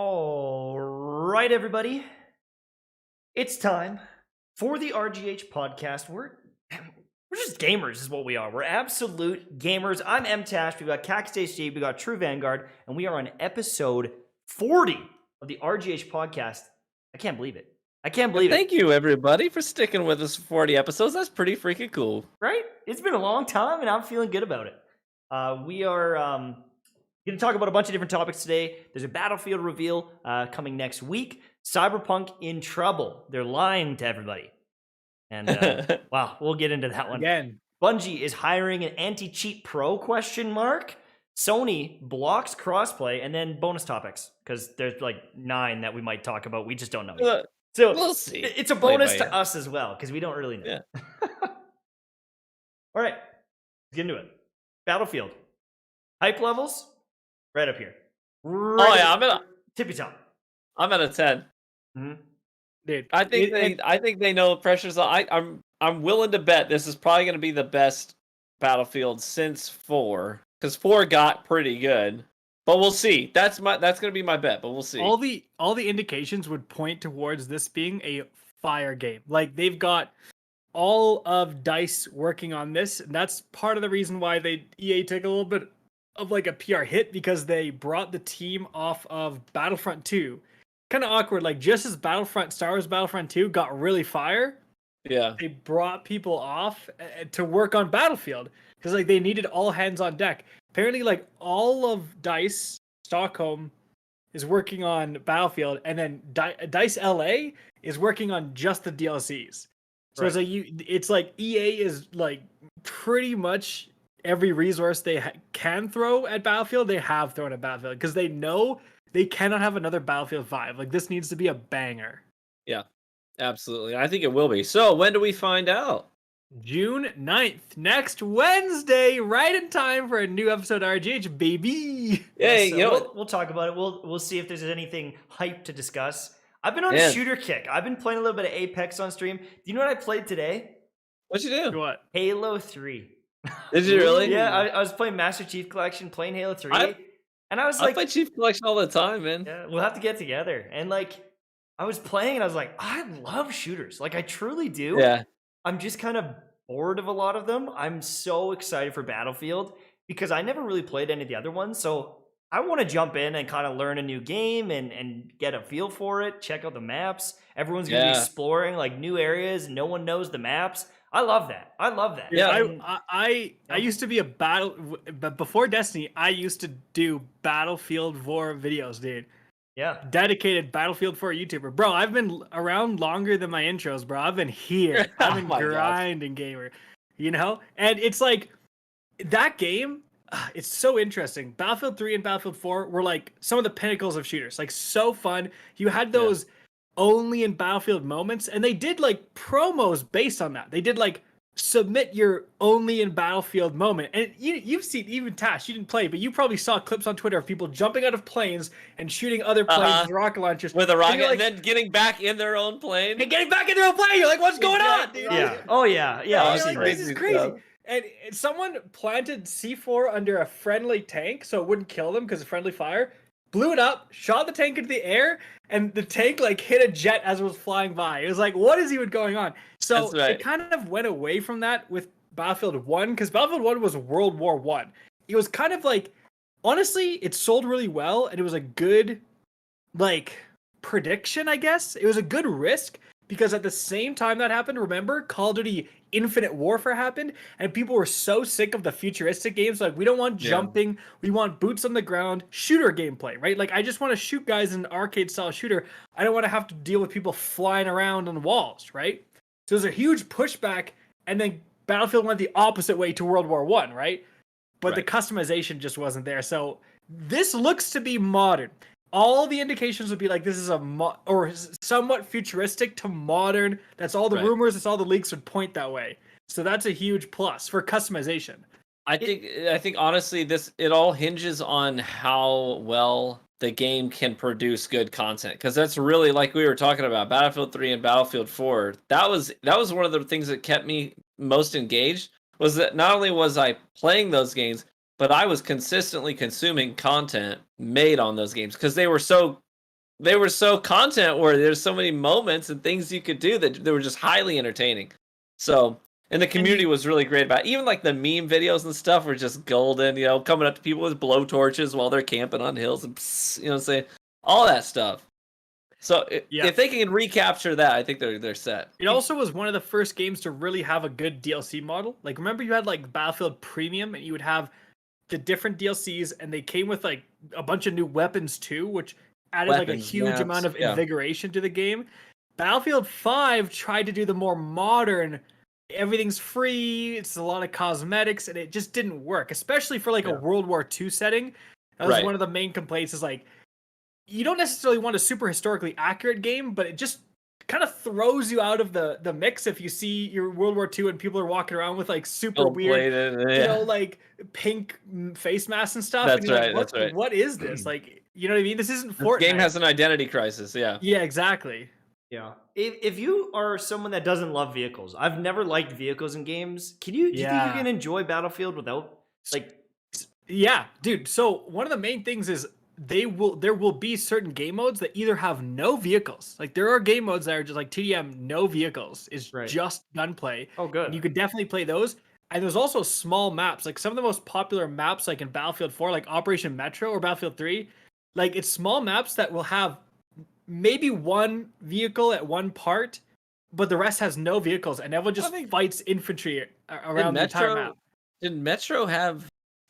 All right, everybody. It's time for the RGH podcast. We're just gamers, is what we are. We're absolute gamers. I'm Mtashed. We got KackisHD. We got True Vanguard, and we are on episode 40 of the RGH podcast. I can't believe it. I can't believe it. Thank you, everybody, for sticking with us for 40 episodes. That's pretty freaking cool. Right? It's been a long time, and I'm feeling good about it. We are going to talk about a bunch of different topics today. There's a Battlefield reveal coming next week. Cyberpunk in trouble. They're lying to everybody. And wow, we'll get into that one. Again. Bungie is hiring an anti-cheat pro ? Sony blocks crossplay, and then bonus topics, because there's like 9 that we might talk about. We just don't know yet. So we'll see. It's a bonus to us as well, because we don't really know. Yeah. All right, let's get into it. Battlefield. Hype levels, right up here. I'm at tippy top. I'm at a 10. Mm-hmm. Dude, I think they know the pressure's on. I'm willing to bet this is probably going to be the best Battlefield since 4, because 4 got pretty good. But we'll see. That's going to be my bet, but we'll see. All the indications would point towards this being a fire game. Like, they've got all of DICE working on this, and that's part of the reason why EA took a little bit of like a PR hit, because they brought the team off of Battlefront 2. Kind of awkward, like just as Star Wars Battlefront 2 got really fire, yeah, they brought people off to work on Battlefield, because like they needed all hands on deck. Apparently, like all of DICE Stockholm is working on Battlefield, and then DICE LA is working on just the DLCs. So right. It's like EA is like pretty much every resource they can throw at Battlefield, they have thrown at Battlefield, because they know they cannot have another Battlefield 5. Like, this needs to be a banger. Yeah, absolutely. I think it will be. So when do we find out? June 9th, next Wednesday, right in time for a new episode of RGH, baby. Hey, we'll talk about it. We'll see if there's anything hype to discuss. I've been on a shooter kick. I've been playing a little bit of Apex on stream. Do you know what I played today? What'd you do? What? Halo 3. Did you really? Yeah, I was playing Master Chief Collection, playing Halo 3. And I was like, I play Chief Collection all the time, man. Yeah, we'll have to get together. And like, I was playing and I was like, I love shooters. Like, I truly do. Yeah. I'm just kind of bored of a lot of them. I'm so excited for Battlefield because I never really played any of the other ones. So I want to jump in and kind of learn a new game and get a feel for it, check out the maps. Everyone's going to be exploring like new areas. No one knows the maps. I love that. Yeah, I used to be but before Destiny, I used to do Battlefield 4 videos, dude. Yeah. Dedicated Battlefield 4 YouTuber. Bro, I've been around longer than my intros, bro. I've been here. I've been grinding, gamer. You know? And it's like, that game, it's so interesting. Battlefield 3 and Battlefield 4 were like some of the pinnacles of shooters. Like, so fun. You had those only in Battlefield moments, and they did like promos based on that. They did like submit your only in Battlefield moment, and you've seen, even Tash, you didn't play, but you probably saw clips on Twitter of people jumping out of planes and shooting other planes with rocket launchers with a rocket, and then getting back in their own plane. And getting back in their own plane, you're like, what's going on, dude? Yeah. Oh yeah. Like, this is crazy. And someone planted C4 under a friendly tank so it wouldn't kill them because of friendly fire. Blew it up, shot the tank into the air, and the tank like hit a jet as it was flying by. It was like, what is even going on? So it kind of went away from that with Battlefield 1, because Battlefield 1 was World War 1. It was kind of like, honestly, it sold really well, and it was a good like prediction, I guess. It was a good risk, because at the same time that happened, remember, Call of Duty Infinite Warfare happened, and people were so sick of the futuristic games. Like, we don't want jumping, we want boots on the ground shooter gameplay, right? Like, I just want to shoot guys in an arcade style shooter. I don't want to have to deal with people flying around on walls, right? So there's a huge pushback, and then Battlefield went the opposite way to World War I, right? But the customization just wasn't there. So this looks to be modern. All the indications would be like, this is or somewhat futuristic to modern. That's all the rumors. That's all the leaks would point that way. So that's a huge plus for customization. I think honestly, it all hinges on how well the game can produce good content, because that's really, like we were talking about, Battlefield 3 and Battlefield 4. That was one of the things that kept me most engaged, was that not only was I playing those games, but I was consistently consuming content made on those games, because they were so they were so content where there's so many moments and things you could do that they were just highly entertaining. So, and the community was really great about it. Even like the meme videos and stuff were just golden, you know, coming up to people with blowtorches while they're camping on hills and, you know, saying all that stuff. So if they can recapture that, I think they're set. It also was one of the first games to really have a good DLC model. Like, remember you had like Battlefield Premium, and you would have the different DLCs, and they came with like a bunch of new weapons too, which added like a huge amount of invigoration to the game. Battlefield 5 tried to do the more modern, everything's free, it's a lot of cosmetics, and it just didn't work, especially for like a World War II setting. That was one of the main complaints, is like, you don't necessarily want a super historically accurate game, but it just kind of throws you out of the mix if you see your World War II and people are walking around with like super weird, you know, like pink face masks and stuff. That's and right. Like, that's right. What is this? Like, you know what I mean? This isn't Fortnite. This game has an identity crisis. Yeah. Yeah, exactly. Yeah. If you are someone that doesn't love vehicles, I've never liked vehicles in games. Do you think you can enjoy Battlefield without like? Yeah, dude. So one of the main things is there will be certain game modes that either have no vehicles. Like, there are game modes that are just like TDM, no vehicles, is just gunplay. Oh, good. And you could definitely play those. And there's also small maps. Like, some of the most popular maps, like in Battlefield 4, like Operation Metro or Battlefield 3, like, it's small maps that will have maybe one vehicle at one part, but the rest has no vehicles, and everyone just fights infantry around the entire map. Did Metro have?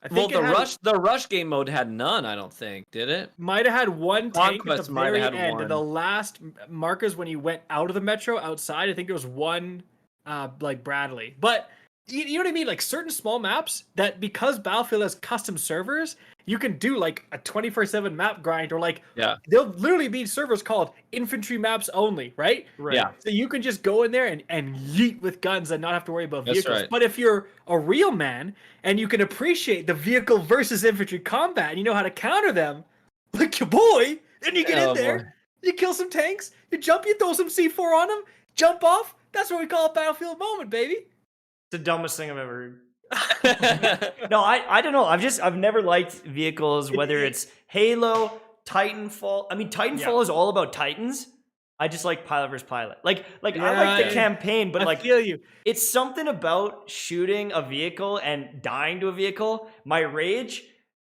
The rush game mode had none. I don't think, did it? Might have had one tank at the very end. The last markers when you went out of the Metro outside, I think there was one, like Bradley. But you know what I mean? Like, certain small maps that, because Battlefield has custom servers, you can do like a 24/7 map grind, or like there'll literally be servers called infantry maps only, right? Yeah. So you can just go in there and yeet with guns and not have to worry about vehicles. That's right. But if you're a real man and you can appreciate the vehicle versus infantry combat, and you know how to counter them, like your boy, and you get in there, you kill some tanks, you jump, you throw some C4 on them, jump off. That's what we call a Battlefield moment, baby. It's the dumbest thing I've ever heard. No, I don't know. I've never liked vehicles, whether it's Halo, Titanfall. I mean, Titanfall is all about Titans. I just like pilot versus pilot. Like I like the campaign, but I feel you. It's something about shooting a vehicle and dying to a vehicle. My rage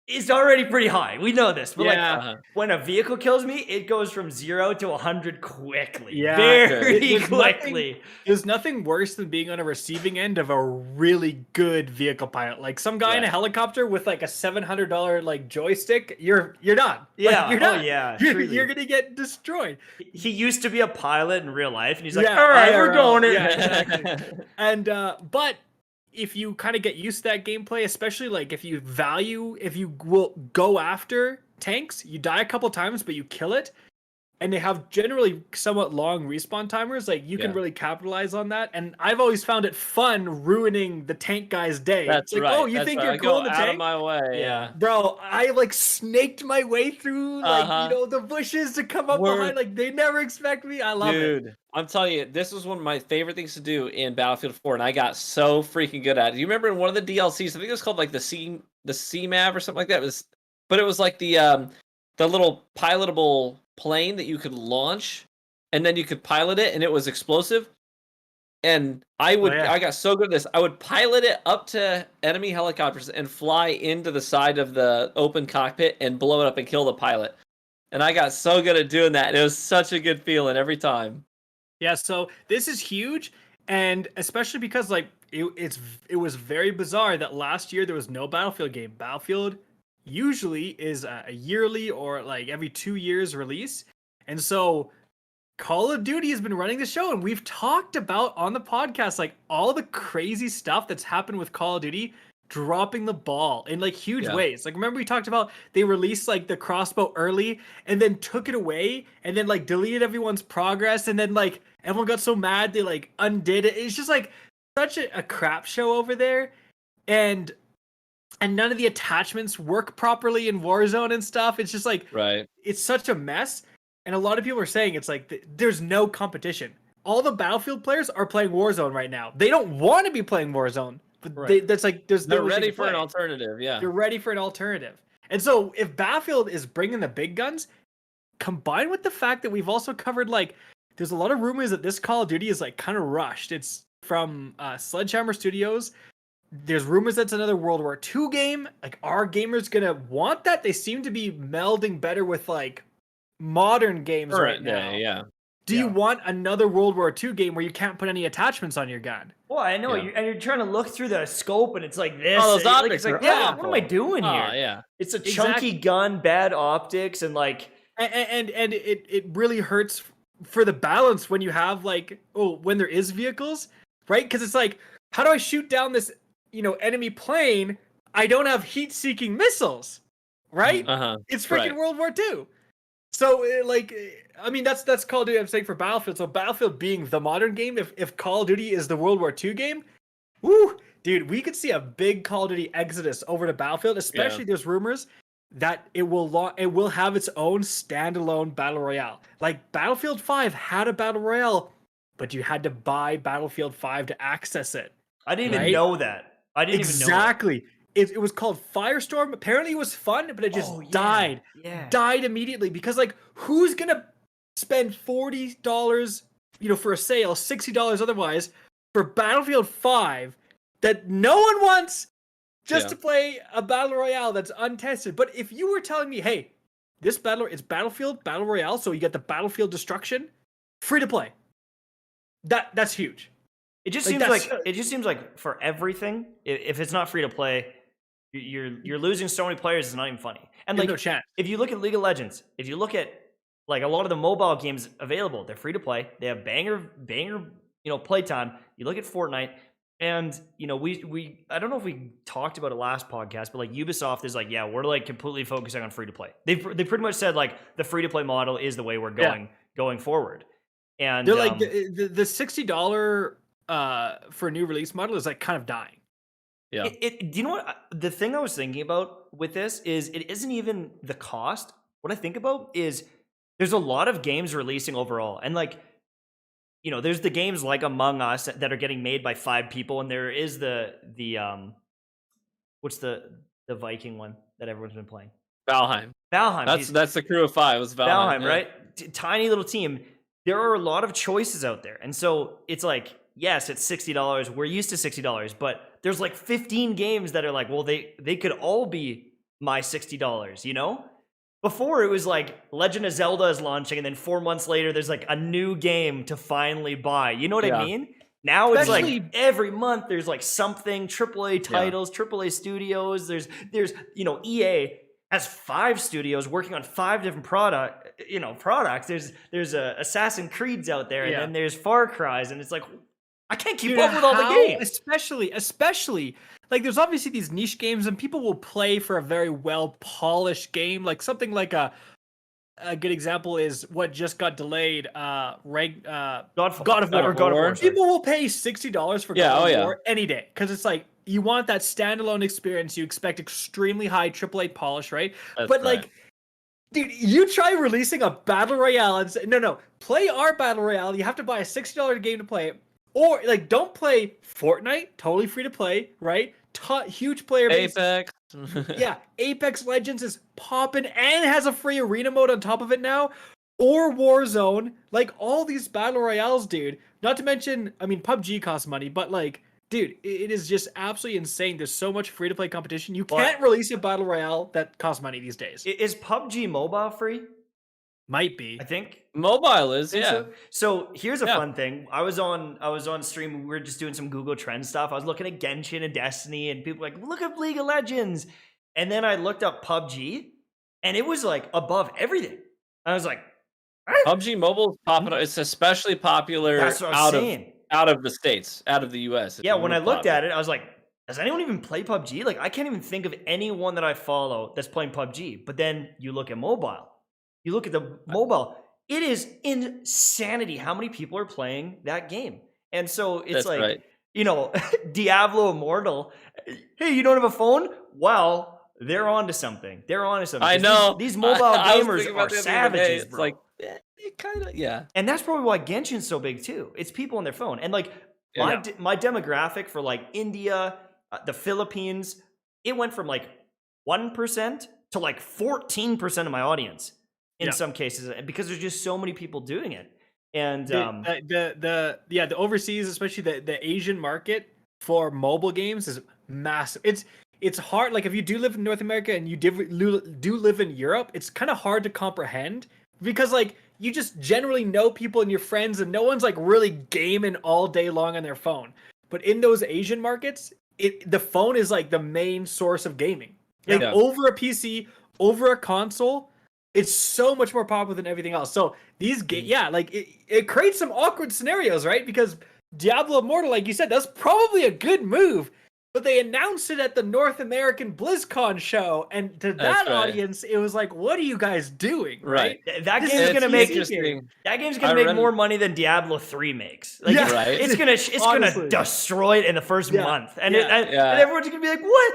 is already pretty high. We know this. But like, when a vehicle kills me, it goes from 0 to 100 quickly. Yeah, very quickly. There's nothing worse than being on a receiving end of a really good vehicle pilot. Like, some guy in a helicopter with like a $700 like joystick, you're done. Yeah, like, you're done. Oh yeah, you're gonna get destroyed. He used to be a pilot in real life, and he's like, all right, we're going in. Yeah, exactly. And but if you kind of get used to that gameplay, especially like if you will go after tanks, you die a couple times, but you kill it, and they have generally somewhat long respawn timers, like, you can really capitalize on that. And I've always found it fun ruining the tank guy's day. That's like, right. Oh, you think you're cool in the tank? Out of my way. Yeah. Bro, I like snaked my way through like you know, the bushes to come up behind. Like, they never expect me. I love it. Dude, I'm telling you, this was one of my favorite things to do in Battlefield 4, and I got so freaking good at it. You remember in one of the DLCs, I think it was called like the CMAV or something like that. It was like the little pilotable plane that you could launch, and then you could pilot it, and it was explosive. And I got so good at this. I would pilot it up to enemy helicopters and fly into the side of the open cockpit and blow it up and kill the pilot. And I got so good at doing that. And it was such a good feeling every time. Yeah, so this is huge, and especially because like it was very bizarre that last year there was no Battlefield game. Battlefield usually is a yearly or like every 2 years release, and so Call of Duty has been running the show, and we've talked about on the podcast like all the crazy stuff that's happened with Call of Duty dropping the ball in like huge ways. Like, remember we talked about they released like the crossbow early and then took it away and then like deleted everyone's progress, and then like everyone got so mad they like undid it. It's just like such a crap show over there, and none of the attachments work properly in Warzone and stuff. It's just like it's such a mess. And a lot of people are saying it's like there's no competition. All the Battlefield players are playing Warzone right now. They don't want to be playing Warzone. But that's like they're ready for an alternative. Yeah, they're ready for an alternative. And so if Battlefield is bringing the big guns, combined with the fact that we've also covered like there's a lot of rumors that this Call of Duty is like kind of rushed. It's from Sledgehammer Studios. There's rumors that's another World War II game. Like, are gamers gonna want that? They seem to be melding better with like modern games right now. Yeah. Do you want another World War II game where you can't put any attachments on your gun? Well, I know, and you're trying to look through the scope, and it's like this. Oh, those optics it's like, are yeah, awful. what am I doing here? Yeah. It's a chunky gun, bad optics, and like, and it really hurts for the balance when you have like when there is vehicles, right? Because it's like, how do I shoot down this enemy plane? I don't have heat-seeking missiles, right? It's freaking World War II. So I mean, that's Call of Duty. I'm saying for Battlefield. So Battlefield being the modern game, if Call of Duty is the World War II game, woo, dude, we could see a big Call of Duty exodus over to Battlefield. Especially there's rumors that it will have its own standalone battle royale. Like Battlefield 5 had a battle royale, but you had to buy Battlefield 5 to access it. I didn't even know that. I didn't even know that. Exactly. It was called Firestorm. Apparently it was fun, but it just died. Yeah. Died immediately because like who's gonna spend $40, for a sale, $60 otherwise, for Battlefield 5 that no one wants just to play a battle royale that's untested. But if you were telling me, hey, it's Battlefield Battle Royale, so you get the Battlefield destruction, free to play. That's huge. It just seems like for everything, if it's not free to play, you're losing so many players. It's not even funny. And like, no chance. If you look at League of Legends, if you look at like a lot of the mobile games available, they're free to play. They have banger, playtime. You look at Fortnite, and we I don't know if we talked about it last podcast, but like Ubisoft is like, yeah, we're like completely focusing on free to play. They pretty much said like the free to play model is the way we're going forward. And they're like the $60 for a new release model is like kind of dying. Yeah. Do you know what? The thing I was thinking about with this is it isn't even the cost. What I think about is there's a lot of games releasing overall. And like, there's the games like Among Us that are getting made by 5 people. And there is the what's the Viking one that everyone's been playing? Valheim. That's the crew of 5. It was Valheim, right? Tiny little team. There are a lot of choices out there. And so it's like, yes, it's $60. We're used to $60, but there's like 15 games that are like, well, they could all be my $60, Before it was like Legend of Zelda is launching, and then 4 months later, there's like a new game to finally buy. You know what I mean? Now it's like every month there's like something, AAA titles, AAA studios. There's EA has 5 studios working on 5 different products. There's Assassin's Creeds out there, and then there's Far Cry's, and it's like, I can't keep up with all the games. Especially, like, there's obviously these niche games, and people will play for a very well-polished game. Like, something like a good example is what just got delayed, God of War. People will pay $60 for God of War any day, because it's like, you want that standalone experience. You expect extremely high AAA polish, right? Like, dude, you try releasing a battle royale and say, no, play our battle royale. You have to buy a $60 game to play it. Or, like, don't play Fortnite, totally free to play, right? Huge player base. Apex. Yeah, Apex Legends is popping and has a free arena mode on top of it now. Or Warzone. Like, all these battle royales, dude. Not to mention, I mean, PUBG costs money, but, like, dude, it is just absolutely insane. There's so much free to play competition. You can't release a battle royale that costs money these days. Is PUBG mobile free? Might be. I think mobile is, yeah. So here's a fun thing. I was on stream. We were just doing some Google Trends stuff. I was looking at Genshin and Destiny, and people were like, look up League of Legends. And then I looked up PUBG, and it was like above everything. I was like, PUBG Mobile is popular. It's especially popular out of the States, out of the US. Yeah, when I looked at it, I was like, does anyone even play PUBG? Like, I can't even think of anyone that I follow that's playing PUBG. But then you look at mobile. You look at the mobile. It is insanity how many people are playing that game. And so it's Diablo Immortal. Hey, you don't have a phone? Well, they're onto something. I know. These mobile gamers are savages, bro. It's like, it kind of, yeah. And that's probably why Genshin's so big too. It's people on their phone. And like my demographic for like India, the Philippines, it went from like 1% to like 14% of my audience in some cases, because there's just so many people doing it. And the overseas, especially the Asian market for mobile games is massive. It's hard. Like if you do live in North America and you do live in Europe, it's kind of hard to comprehend because like you just generally know people and your friends, and no one's like really gaming all day long on their phone. But in those Asian markets, the phone is like the main source of gaming. Like over a PC, over a console, it's so much more popular than everything else. So these it creates some awkward scenarios, right? Because Diablo Immortal, like you said, that's probably a good move. But they announced it at the North American BlizzCon show, and to that audience, it was like, "What are you guys doing?" Right? That game's gonna make more money than Diablo 3 makes. Like, it's gonna destroy it in the first month, and everyone's gonna be like, "What?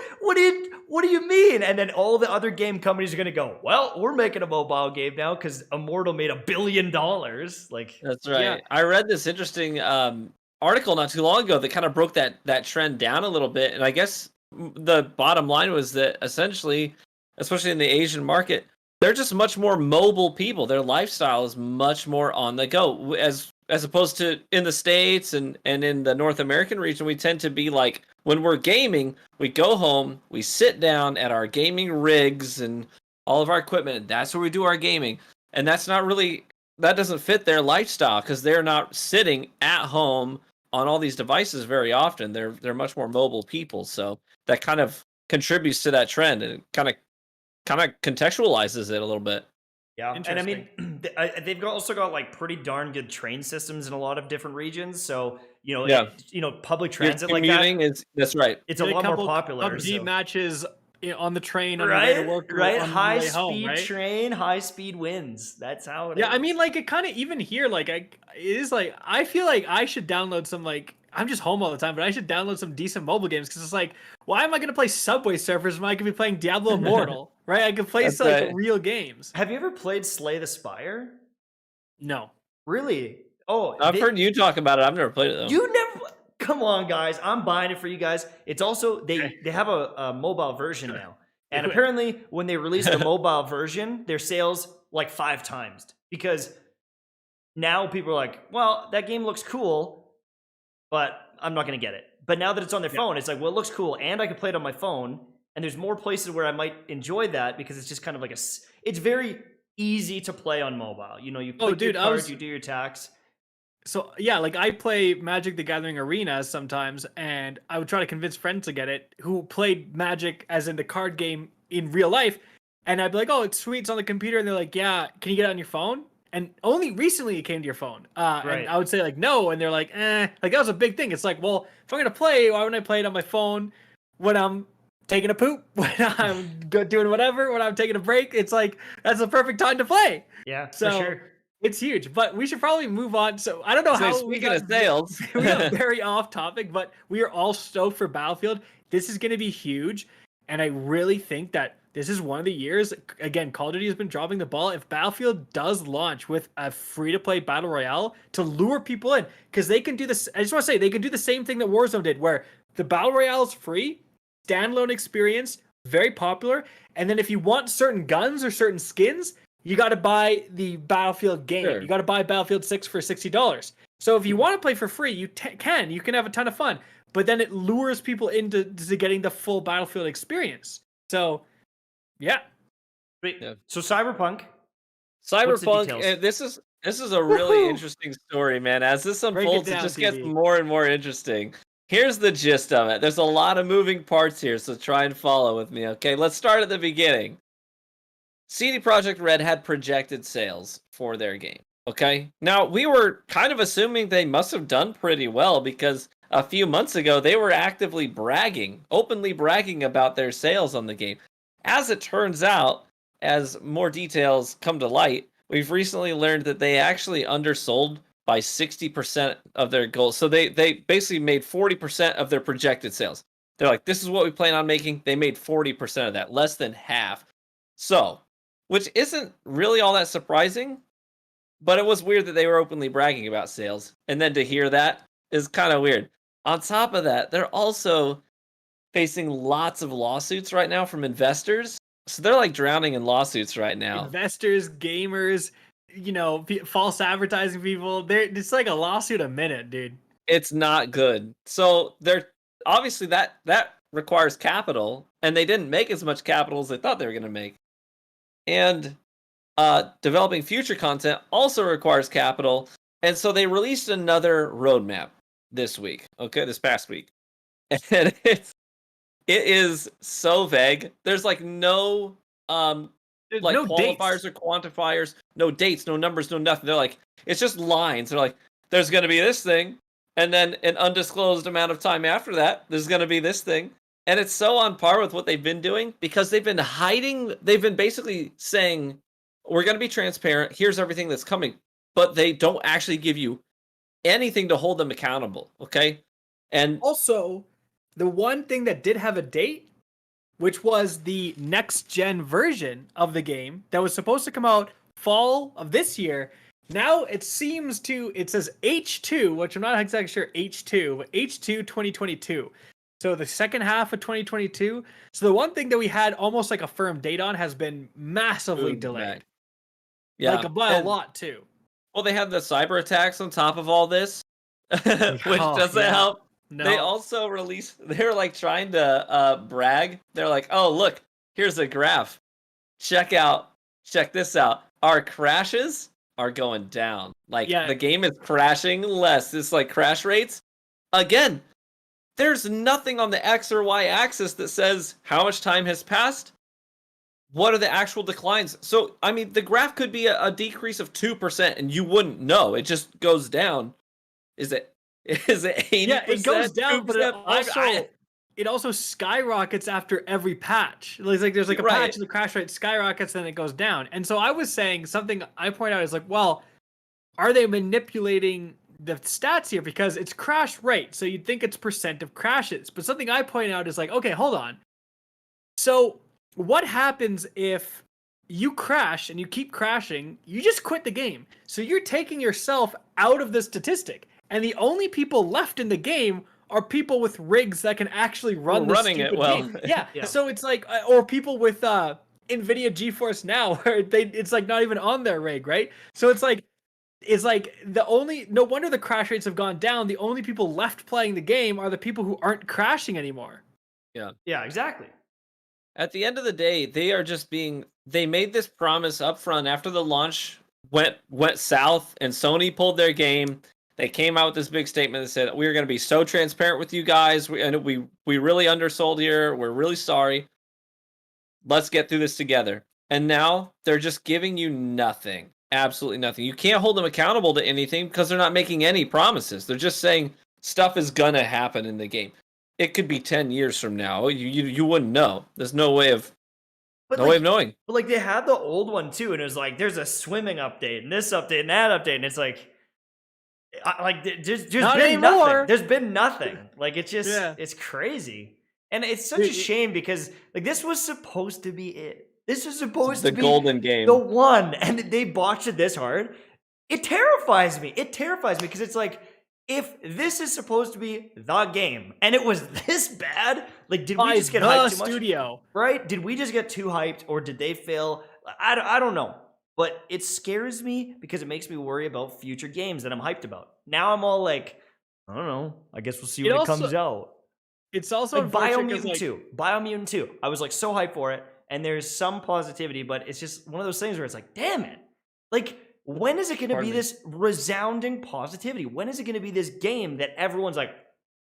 What do you mean?" And then all the other game companies are gonna go, "Well, we're making a mobile game now because Immortal made $1 billion." Like, that's right. Yeah. I read this interesting article not too long ago that kind of broke that trend down a little bit, and I guess the bottom line was that essentially, especially in the Asian market, they're just much more mobile people. Their lifestyle is much more on the go, as opposed to in the States and in the North American region. We tend to be like, when we're gaming, we go home, we sit down at our gaming rigs and all of our equipment, and that's where we do our gaming, and that doesn't fit their lifestyle because they're not sitting at home on all these devices very often. They're much more mobile people, so that kind of contributes to that trend and kind of contextualizes it a little bit. Yeah, and I mean, they've also got like pretty darn good train systems in a lot of different regions. So public transit like that. That's right. It's a lot more popular. PUBG matches on the train on the way to work, right? High speed train, high speed wins. That's how it is. Yeah, I mean, like it kind of even here, like I feel like I should download some, like, I'm just home all the time, but I should download some decent mobile games because it's like, why am I going to play Subway Surfers when I could be playing Diablo Immortal, right? I could play some real games. Have you ever played Slay the Spire? No. Really? Oh, I've heard you talk about it. I've never played it though. You never. Come on, guys. I'm buying it for you guys. It's also, they have a mobile version now. And apparently, when they released the mobile version, their sales like 5 times. Because now people are like, well, that game looks cool, but I'm not going to get it. But now that it's on their phone, it's like, well, it looks cool, and I can play it on my phone. And there's more places where I might enjoy that because it's just kind of like it's very easy to play on mobile. You know, you play your cards, you do your tax. So yeah, like I play Magic the Gathering Arena sometimes, and I would try to convince friends to get it who played Magic as in the card game in real life, and I'd be like, "Oh, it's sweet, it's on the computer," and they're like, "Yeah, can you get it on your phone?" And only recently it came to your phone, and I would say like, "No," and they're like, "Eh," like that was a big thing. It's like, well, if I'm gonna play, why wouldn't I play it on my phone when I'm taking a poop, when I'm doing whatever, when I'm taking a break? It's like that's the perfect time to play. Yeah, so, for sure. It's huge, but we should probably move on. So I don't know how speaking of sales, we got very off topic, but we are all stoked for Battlefield. This is going to be huge, and I really think that this is one of the years. Again, Call of Duty has been dropping the ball. If Battlefield does launch with a free-to-play battle royale to lure people in, because they can do this. I just want to say they can do the same thing that Warzone did, where the battle royale is free, standalone experience, very popular, and then if you want certain guns or certain skins, you got to buy the Battlefield game. Sure. You got to buy Battlefield 6 for $60. So if you want to play for free, you can have a ton of fun. But then it lures people into getting the full Battlefield experience. So, yeah. So Cyberpunk. This is a really interesting story, man. As this unfolds, it just gets more and more interesting. Here's the gist of it. There's a lot of moving parts here, so try and follow with me. Okay, let's start at the beginning. CD Projekt Red had projected sales for their game, okay? Now, we were kind of assuming they must have done pretty well because a few months ago, they were actively openly bragging about their sales on the game. As it turns out, as more details come to light, we've recently learned that they actually undersold by 60% of their goals. So they basically made 40% of their projected sales. They're like, this is what we plan on making. They made 40% of that, less than half. So, which isn't really all that surprising, but it was weird that they were openly bragging about sales. And then to hear that is kind of weird. On top of that, they're also facing lots of lawsuits right now from investors So they're like drowning in lawsuits right now. Investors, gamers, false advertising people. It's like a lawsuit a minute, dude. It's not good. So they're obviously that requires capital, and they didn't make as much capital as they thought they were going to make. And developing future content also requires capital, and so they released another roadmap this past week, and it is so vague. There's like no There's like no qualifiers dates. or quantifiers, no dates, no numbers, no nothing. They're like, it's just lines. They're like, there's going to be this thing, and then an undisclosed amount of time after that, there's going to be this thing. And it's so on par with what they've been doing, because they've been hiding. They've been basically saying, we're going to be transparent. Here's everything that's coming. But they don't actually give you anything to hold them accountable. Okay. And Also, the one thing that did have a date, which was the next gen version of the game that was supposed to come out fall of this year. Now it says H2, which I'm not exactly sure H2, but H2 2022. So the second half of 2022. So the one thing that we had almost like a firm date on has been massively delayed. Yeah, Like by a lot too. Well, they had the cyber attacks on top of all this, which doesn't help. No. They also released, they're like trying to brag. They're like, oh, look, here's a graph. Check this out. Our crashes are going down. Like the game is crashing less. It's like crash rates. Again, there's nothing on the X or Y axis that says how much time has passed. What are the actual declines? So, I mean, the graph could be a decrease of 2% and you wouldn't know. It just goes down. Is it 80%? Yeah, it goes down, but it it also skyrockets after every patch. It's like there's like a patch and the crash rate skyrockets, then it goes down. And so I was saying something I point out is like, well, are they manipulating the stats here? Because it's crash rate, so you'd think it's percent of crashes. But something I point out is like, okay, hold on. So what happens if you crash and you keep crashing? You just quit the game. So you're taking yourself out of the statistic. And the only people left in the game are people with rigs that can actually run game. Yeah. So it's like, or people with NVIDIA GeForce Now, where it's like not even on their rig, right? So it's like no wonder the crash rates have gone down. The only people left playing the game are the people who aren't crashing anymore. Yeah, exactly. At the end of the day, they made this promise up front after the launch went south and Sony pulled their game. They came out with this big statement that said, we're going to be so transparent with you guys. We really undersold here. We're really sorry. Let's get through this together. And now they're just giving you nothing. Absolutely nothing. You can't hold them accountable to anything because they're not making any promises. They're just saying stuff is going to happen in the game. It could be 10 years from now. You wouldn't know. There's no way of knowing. But like they had the old one too, and it was like there's a swimming update and this update and that update, and it's like there's been nothing. There's been nothing. Like it's just it's crazy, and it's such a shame because like this was supposed to be it. This was supposed to be the golden game, the one, and they botched it this hard. It terrifies me. It terrifies me because it's like, if this is supposed to be the game and it was this bad, like did we just get hyped too much? Studio, right? Did we just get too hyped, or did they fail? I don't know. But it scares me because it makes me worry about future games that I'm hyped about. Now I'm all like, I don't know. I guess we'll see when it comes out. It's also like Biomutant 2. Biomutant 2. I was like so hyped for it, and there's some positivity, but it's just one of those things where it's like, damn it. Like, when is it going to be this resounding positivity? When is it going to be this game that everyone's like,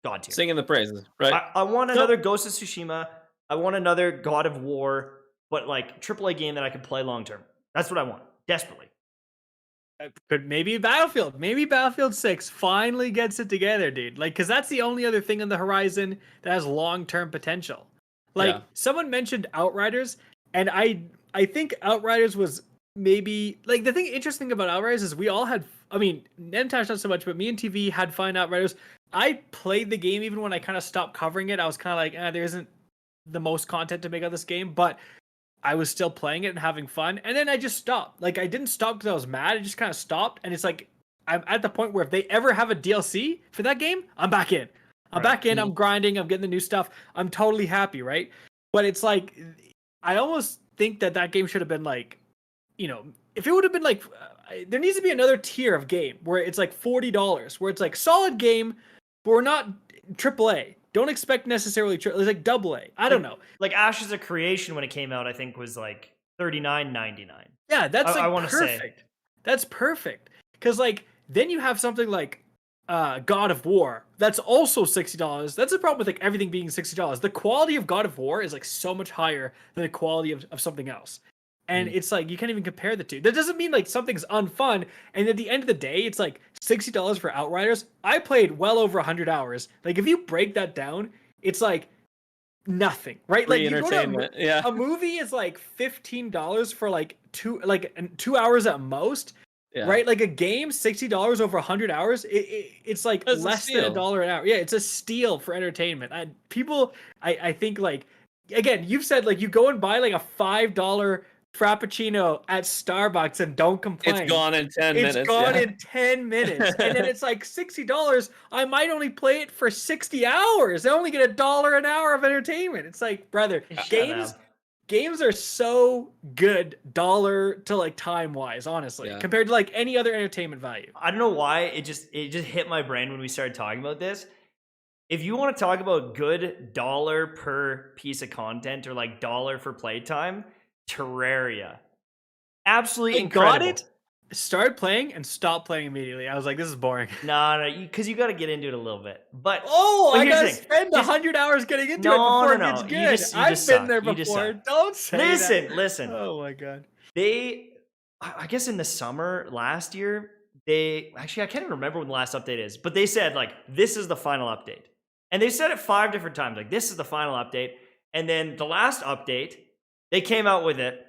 God tier? Singing the praises, right? I want another Ghost of Tsushima. I want another God of War, but like AAA game that I can play long term. That's what I want, desperately. But maybe Battlefield. Maybe Battlefield 6 finally gets it together, dude. Like, because that's the only other thing on the horizon that has long-term potential. Like, someone mentioned Outriders, and I think Outriders was maybe... Like, the thing interesting about Outriders is we all had... I mean, Mtashed not so much, but me and TV had fun Outriders. I played the game even when I kind of stopped covering it. I was kind of like, there isn't the most content to make out this game, but... I was still playing it and having fun, and then I just stopped. Like, I didn't stop because I was mad. I just kind of stopped, and it's like I'm at the point where if they ever have a DLC for that game, I'm back in. I'm back in. I'm grinding. I'm getting the new stuff. I'm totally happy, right? But it's like I almost think that game should have been like, if it would have been like, there needs to be another tier of game where it's like $40, where it's like solid game, but we're not AAA. Don't expect necessarily it's like AA. I don't know. Like Ashes of Creation when it came out, I think was like $39.99. Yeah, that's I like wanna say. perfect. That's perfect. Because like then you have something like God of War that's also $60. That's the problem with like everything being $60. The quality of God of War is like so much higher than the quality of something else. And it's like you can't even compare the two. That doesn't mean like something's unfun. And at the end of the day, it's like $60 for Outriders. I played well over 100 hours. Like if you break that down, it's like nothing, right? Free Like you go to entertainment. Yeah. a movie is like $15 for like 2 hours at most. Yeah. Right, like a game, $60 over 100 hours. It's like It's a less than steal. $1 an hour. Yeah, it's a steal for entertainment. And people, I think like, again, you've said like you go and buy like a $5 Frappuccino at Starbucks and don't complain. It's gone in 10 minutes. It's gone yeah. in 10 minutes, and then it's like $60. I might only play it for 60 hours. I only get $1 an hour of entertainment. It's like, brother, Shut up. games are so good dollar to like time wise, honestly, Yeah. compared to like any other entertainment value. I don't know why it just hit my brain when we started talking about this. If you want to talk about good dollar per piece of content or like dollar for playtime, Terraria. Absolutely incredible. Got it, started playing and stopped playing immediately. I was like, this is boring. No, because you got to get into it a little bit. But Oh, But I here's the gotta thing. spend Just- 100 hours getting into No, it before no, it gets no. good. You just I've suck. been there You just before. suck. Don't say that. listen. Oh my god. I guess in the summer last year, I can't even remember when the last update is, but they said like this is the final update. And they said it 5 different times, like this is the final update. And then the last update, they came out with it.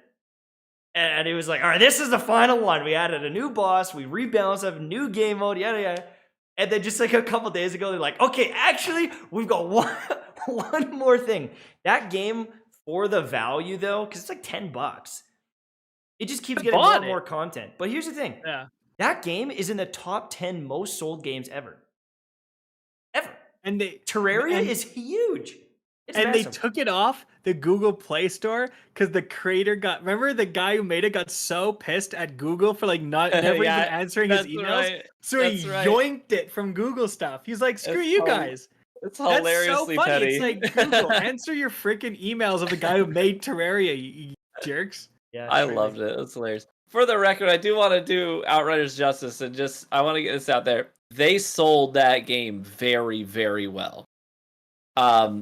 And it was like, all right, this is the final one. We added a new boss, we rebalanced up new game mode, yada yada. And then just like a couple days ago, they're like, okay, actually, we've got one more thing. That game for the value though, because it's like $10. It just keeps getting more and more content. But here's the thing. Yeah. That game is in the top 10 most sold games ever. Ever. And Terraria is huge. It's and massive. they took it off the Google Play Store because the creator remember the guy who made it got so pissed at Google for like never even answering his emails. Right. So he yoinked it from Google stuff. He's like, screw you guys. It's That's hilariously so funny. petty. It's like, Google, answer your freaking emails of the guy who made Terraria, you jerks. Yeah, I crazy. loved it. It's hilarious. For the record, I do want to do Outriders justice and I want to get this out there. They sold that game very, very well.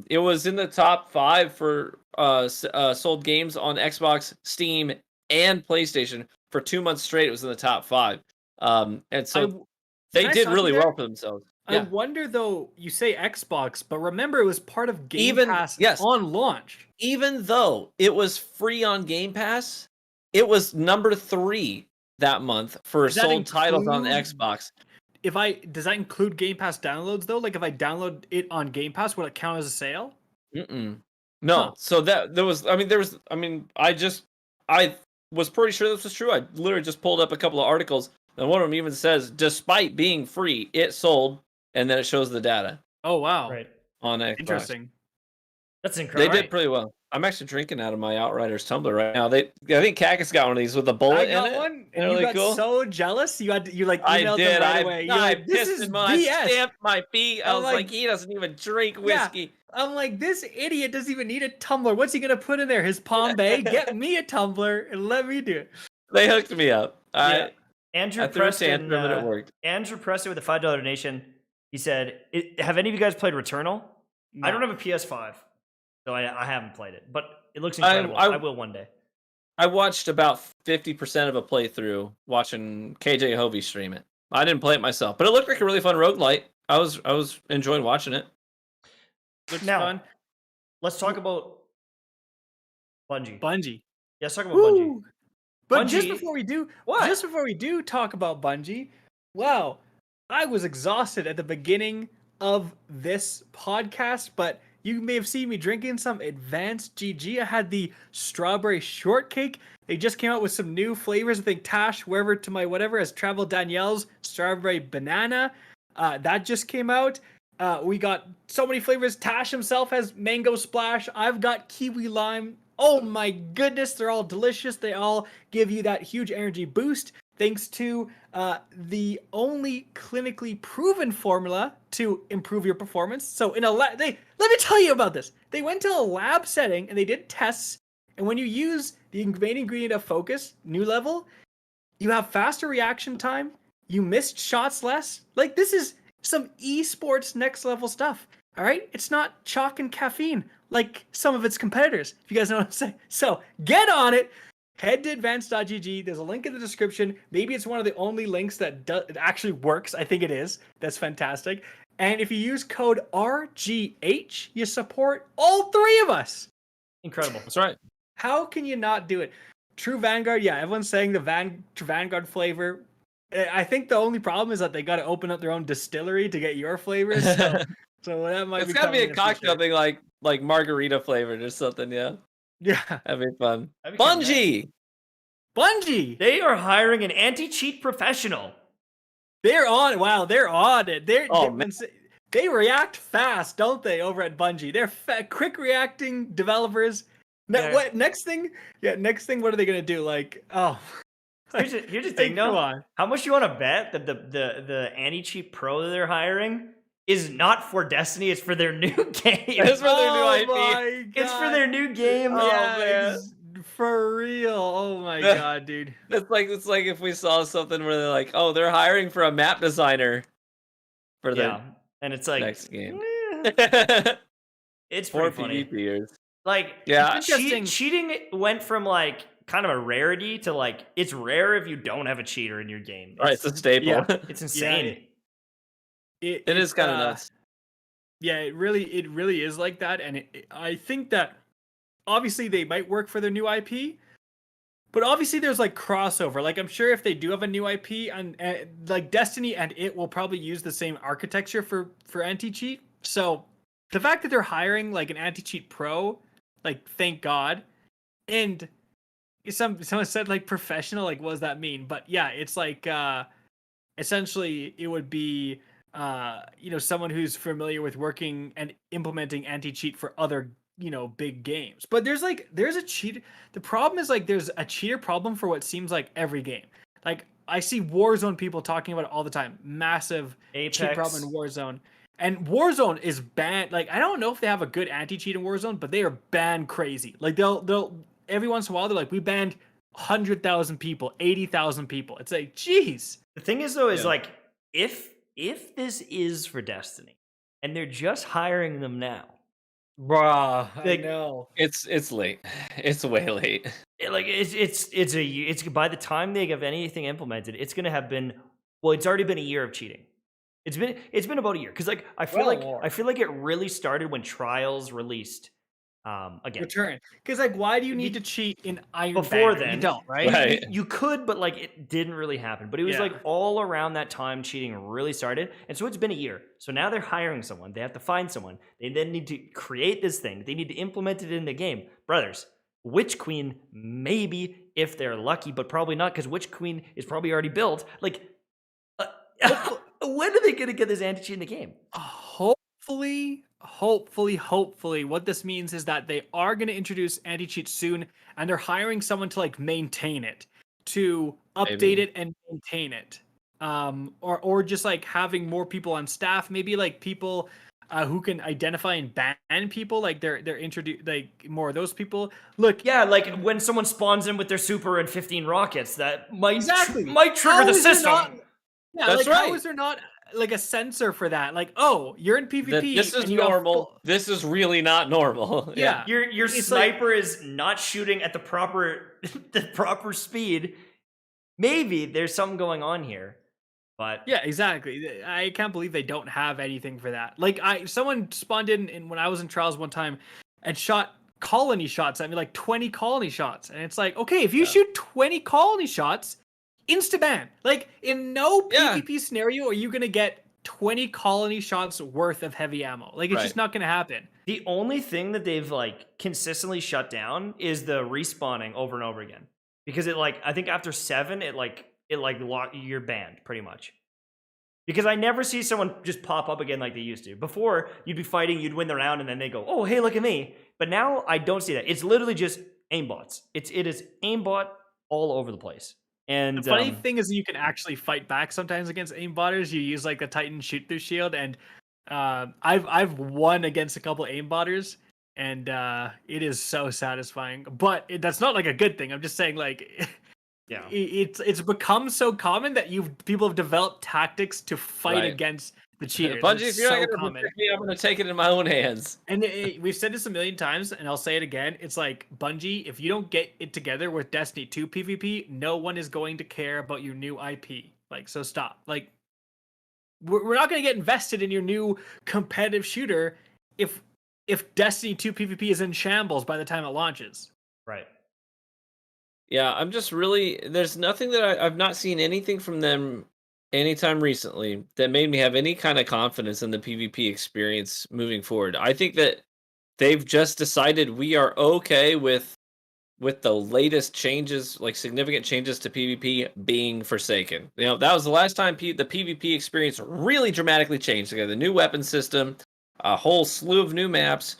It was in the top 5 for sold games on Xbox, Steam, and PlayStation for 2 months straight. It was in the top 5. And so they did really well for themselves. I wonder though, you say Xbox, but remember it was part of Game Pass on launch. Even though it was free on Game Pass, it was number 3 that month for sold titles on the Xbox. Does that include Game Pass downloads though? Like if I download it on Game Pass, would it count as a sale? No. Huh. So I was pretty sure this was true. I literally just pulled up a couple of articles, and one of them even says, despite being free, it sold, and then it shows the data. Oh wow! Right. On Xbox. Interesting. That's incredible. They did pretty well. I'm actually drinking out of my Outriders tumbler right now. I think Kackis got one of these with a bullet in it. I got one, and really you got cool. so jealous. You emailed I did. them right away. I this pissed is him on. I BS. stamped my feet. I was like, he doesn't even drink whiskey. Yeah. I'm like, this idiot doesn't even need a tumbler. What's he gonna put in there? His Palm Bay? Get me a tumbler and let me do it. They hooked me up. Andrew I threw a Preston, tantrum and it worked. Andrew Preston with a $5 donation. He said, "Have any of you guys played Returnal? No. I don't have a PS5, so I haven't played it, but it looks incredible. I will one day." I watched about 50% of a playthrough watching KJ Hovey stream it. I didn't play it myself, but it looked like a really fun roguelite. I was enjoying watching it. Looks now, fun. Let's talk about Bungie. Bungie. Yeah, let's talk about Bungie. But Bungie- just before we do talk about Bungie, wow, I was exhausted at the beginning of this podcast, but you may have seen me drinking some advanced GG. I had the strawberry shortcake. They just came out with some new flavors. I think Tash, wherever to my whatever, has traveled Danielle's strawberry banana. That just came out. We got so many flavors. Tash himself has mango splash. I've got kiwi lime. Oh my goodness, they're all delicious. They all give you that huge energy boost thanks to the only clinically proven formula to improve your performance. So in a let me tell you about this. They went to a lab setting and they did tests. And when you use the main ingredient of focus, new level, you have faster reaction time. You missed shots less. Like, this is some esports next level stuff. All right, it's not chalk and caffeine like some of its competitors, if you guys know what I'm saying. So get on it. Head to advanced.gg. There's a link in the description. Maybe it's one of the only links that it actually works. I think it is. That's fantastic. And if you use code RGH, you support all three of us. Incredible. That's right. How can you not do it? True Vanguard, yeah, everyone's saying the Vanguard flavor. I think the only problem is that they got to open up their own distillery to get your flavors. So that might It's got to be a cocktail thing like margarita flavored or something, yeah. Yeah. That'd be fun. That'd Bungie! They are hiring an anti-cheat professional. They're on it. They react fast, don't they, over at Bungie? They're quick reacting developers. Yeah. What next thing? Yeah, next thing, what are they going to do? Like, oh. Here's the thing, come though. on. How much you want to bet that the anti-cheat pro that they're hiring is not for Destiny? It's for their new game. It's for their new IP. My God. It's for their new game. Yeah, for real. Oh my God, dude. It's like if we saw something where they're like, oh, they're hiring for a map designer for the and it's like next game. It's Poor pretty funny. PvPers. Like, Yeah. cheating went from like kind of a rarity to like it's rare if you don't have a cheater in your game. Right, it's a staple. Yeah. It's insane. It is kind of nuts. Yeah, it really is like that, and I think that obviously they might work for their new IP, but obviously there's like crossover. Like, I'm sure if they do have a new IP, and like Destiny and it will probably use the same architecture for anti-cheat. So the fact that they're hiring like an anti-cheat pro, like, thank God. And someone said like professional, like, what does that mean? But yeah, it's like essentially it would be someone who's familiar with working and implementing anti-cheat for other big games. But there's a cheat. The problem is like there's a cheater problem for what seems like every game. Like, I see Warzone people talking about it all the time. Massive Apex. cheat problem in Warzone. And Warzone is banned. Like, I don't know if they have a good anti-cheat in Warzone, but they are banned crazy. Like, they'll every once in a while they're like, we banned 100,000 people, 80,000 people. It's like, geez. The thing is, though, is like if this is for Destiny and they're just hiring them now, Bruh, like, I know. It's late. It's way late. It's by the time they have anything implemented, it's gonna have been, well, it's already been a year of cheating. It's been about a year, because like I feel like it really started when Trials released again. Return. Because like, why do you need to cheat in Iron Before Banner? then, You don't, right? Right. You could, but like it didn't really happen. But it was like all around that time cheating really started, and so it's been a year. So now they're hiring someone. They have to find someone. They then need to create this thing. They need to implement it in the game. Brothers, Witch Queen, maybe if they're lucky, but probably not, because Witch Queen is probably already built. Like, when are they gonna get this anti-cheat in the game? Hopefully, what this means is that they are going to introduce anti-cheat soon, and they're hiring someone to like maintain it, to update it and maintain it, or just like having more people on staff, maybe like people who can identify and ban people, like they're introduced, like more of those people. Look, Yeah, like when someone spawns in with their super and 15 rockets, that might trigger How the is there system. not- Yeah, That's like, right. How is there not like a sensor for that? Like, oh, you're in PvP. This is and you have normal. This is really not normal. Yeah. Your It's sniper is not shooting at the proper speed. Maybe there's something going on here, but Yeah, exactly. I can't believe they don't have anything for that. Like, someone spawned in when I was in Trials one time and shot colony shots at me, like 20 colony shots. And it's like, okay, if you shoot 20 colony shots, insta-ban. Like, in no PvP scenario are you going to get 20 colony shots worth of heavy ammo. Like, it's just not going to happen. the only thing that they've like consistently shut down is the respawning over and over again. Because it like, I think after 7, you're banned pretty much. Because I never see someone just pop up again like they used to. Before, you'd be fighting, you'd win the round, and then they go, oh, hey, look at me. But now I don't see that. It's literally just aimbots. It is aimbot all over the place. And the funny thing is you can actually fight back sometimes against aimbotters. You use like the Titan shoot through shield, and I've won against a couple aimbotters, and it is so satisfying. But that's not like a good thing. I'm just saying like yeah, it's become so common that people have developed tactics to fight against the cheaters. Bungie, if you're so not going to protect me, I'm going to take it in my own hands. And we've said this a million times, and I'll say it again. It's like, Bungie, if you don't get it together with Destiny 2 PvP, no one is going to care about your new IP. Like, so stop. Like, we're not going to get invested in your new competitive shooter if Destiny 2 PvP is in shambles by the time it launches. Right. Yeah, I'm just really... There's nothing that I've not seen anything from them anytime recently that made me have any kind of confidence in the PvP experience moving forward. I think that they've just decided we are okay with the latest changes, like significant changes to PvP being forsaken. You know, that was the last time the PvP experience really dramatically changed. They got the new weapon system, a whole slew of new maps,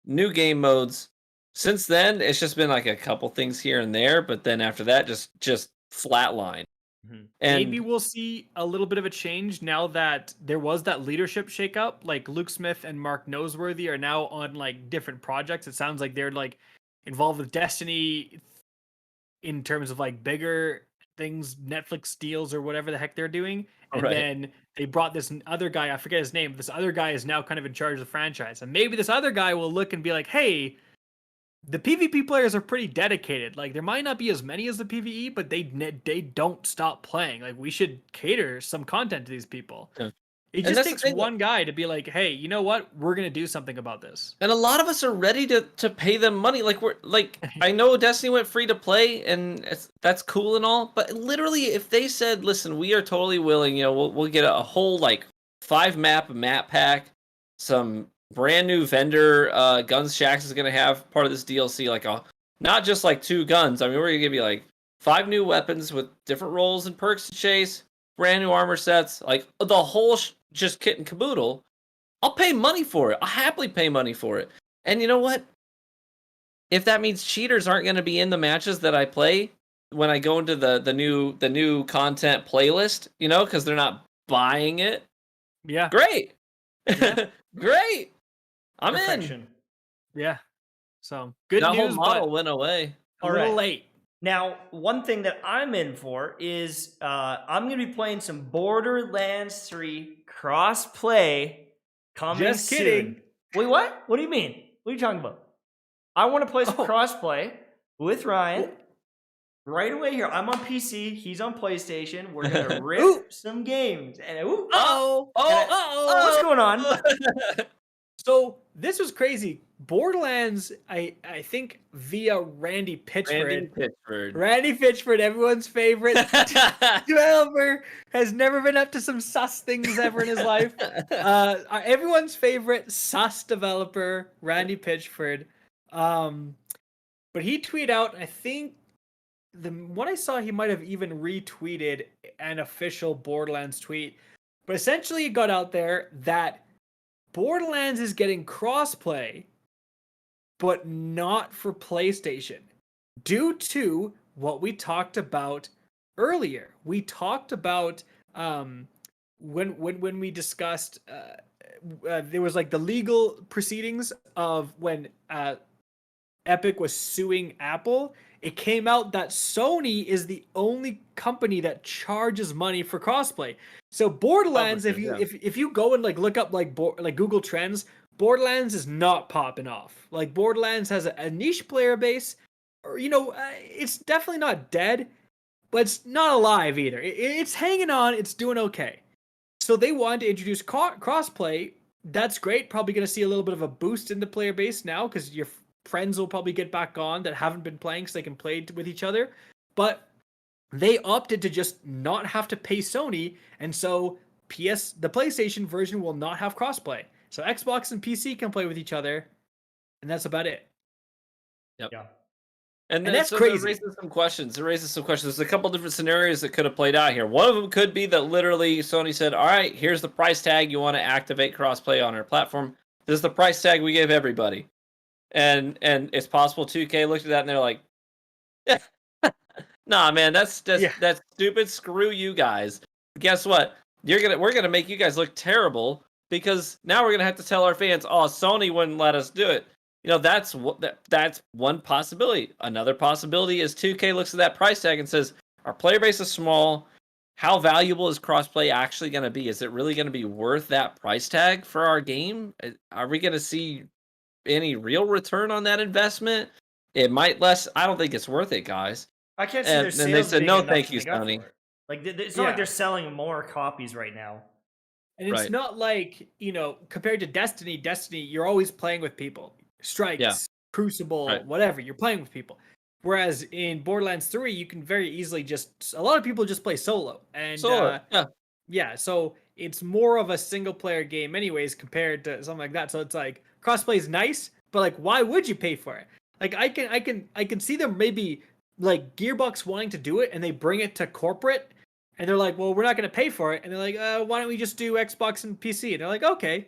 new game modes. Since then, it's just been like a couple things here and there, but then after that, just flatline. Mm-hmm. And maybe we'll see a little bit of a change now that there was that leadership shakeup. Like Luke Smith and Mark Noseworthy are now on like different projects. It sounds like they're like involved with Destiny in terms of like bigger things, Netflix deals or whatever the heck they're doing. And then they brought this other guy, I forget his name. This other guy is now kind of in charge of the franchise. And maybe this other guy will look and be like, hey, the PvP players are pretty dedicated. Like, there might not be as many as the PvE, but they don't stop playing. Like, we should cater some content to these people. Yeah. It just takes one guy to be like, hey, you know what? We're going to do something about this. And a lot of us are ready to pay them money. Like, we're like, I know Destiny went free to play, and that's cool and all, but literally, if they said, listen, we are totally willing, you know, we'll get a whole like 5-map pack, some brand new vendor Guns Shax is gonna have part of this DLC, like not just like 2 guns. I mean, we're gonna give you like 5 new weapons with different roles and perks to chase, brand new armor sets, like the whole just kit and caboodle. I'll pay money for it. I'll happily pay money for it. And you know what? If that means cheaters aren't gonna be in the matches that I play when I go into the new content playlist, you know, because they're not buying it. Yeah. Great. Yeah. Great. I'm Perfection. in. Yeah. So good that news, whole model but went away. a little late. Now, one thing that I'm in for is I'm going to be playing some Borderlands 3 crossplay coming Just kidding. soon. Wait, what? What do you mean? What are you talking about? I want to play some crossplay with Ryan right away here. I'm on PC. He's on PlayStation. We're going to rip some games. And what's going on? So this was crazy. Borderlands, I think via Randy Pitchford, everyone's favorite developer, has never been up to some sus things ever in his life. Everyone's favorite sus developer, Randy Pitchford. But he tweeted out, I think the one I saw, he might have even retweeted an official Borderlands tweet. But essentially it got out there that Borderlands is getting crossplay, but not for PlayStation, due to what we talked about earlier. We talked about when we discussed there was like the legal proceedings of when Epic was suing Apple. It came out that Sony is the only company that charges money for crossplay. So Borderlands, if you go and like look up like Google Trends, Borderlands is not popping off. Like Borderlands has a niche player base, or it's definitely not dead, but it's not alive either. It's hanging on. It's doing okay. So they wanted to introduce crossplay. That's great. Probably going to see a little bit of a boost in the player base now because your friends will probably get back on that haven't been playing so they can play with each other. But they opted to just not have to pay Sony, and so the PlayStation version will not have crossplay. So Xbox and PC can play with each other, and that's about it. Yep. Yeah. And that's so crazy. It raises some questions. There's a couple different scenarios that could have played out here. One of them could be that literally Sony said, all right, here's the price tag. You want to activate crossplay on our platform. This is the price tag we gave everybody. And it's possible 2K looked at that and they're like, yeah, nah, man, that's stupid. Screw you guys. Guess what? We're gonna make you guys look terrible because now we're gonna have to tell our fans, oh, Sony wouldn't let us do it. That's one possibility. Another possibility is 2K looks at that price tag and says, our player base is small. How valuable is crossplay actually going to be? Is it really going to be worth that price tag for our game? Are we going to see any real return on that investment? It might less. I don't think it's worth it, guys. I can't see their sales. And they said, being no, enough thank to you, make up Sony. for it. Like it's not like they're selling more copies right now. And it's not like, compared to Destiny, you're always playing with people. Strikes, Crucible, whatever, you're playing with people. Whereas in Borderlands 3, you can very easily a lot of people just play solo. And so it's more of a single player game anyways compared to something like that. So it's like crossplay is nice, but like why would you pay for it? Like I can see them maybe like Gearbox wanting to do it and they bring it to corporate and they're like, well, we're not going to pay for it. And they're like, why don't we just do Xbox and PC? And they're like, okay.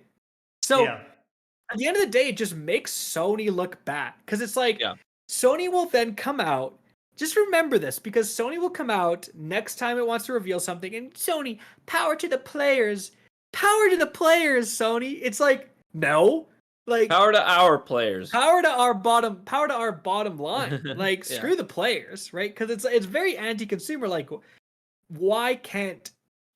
So at the end of the day, it just makes Sony look bad. Because it's like, Sony will then come out. Just remember this, because Sony will come out next time it wants to reveal something. And Sony, power to the players. Power to the players, Sony. It's like, no. Like power to our players. Power to our bottom line. Like, screw the players, right? Because it's very anti-consumer. Like, why can't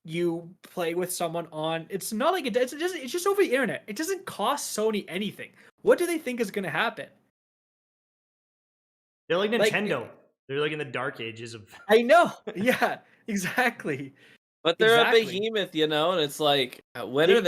you play with someone on? It's not like it's just over the internet. It doesn't cost Sony anything. What do they think is going to happen? They're like Nintendo. They're like in the dark ages of. I know. Yeah, exactly. But they're a behemoth, and it's like, when are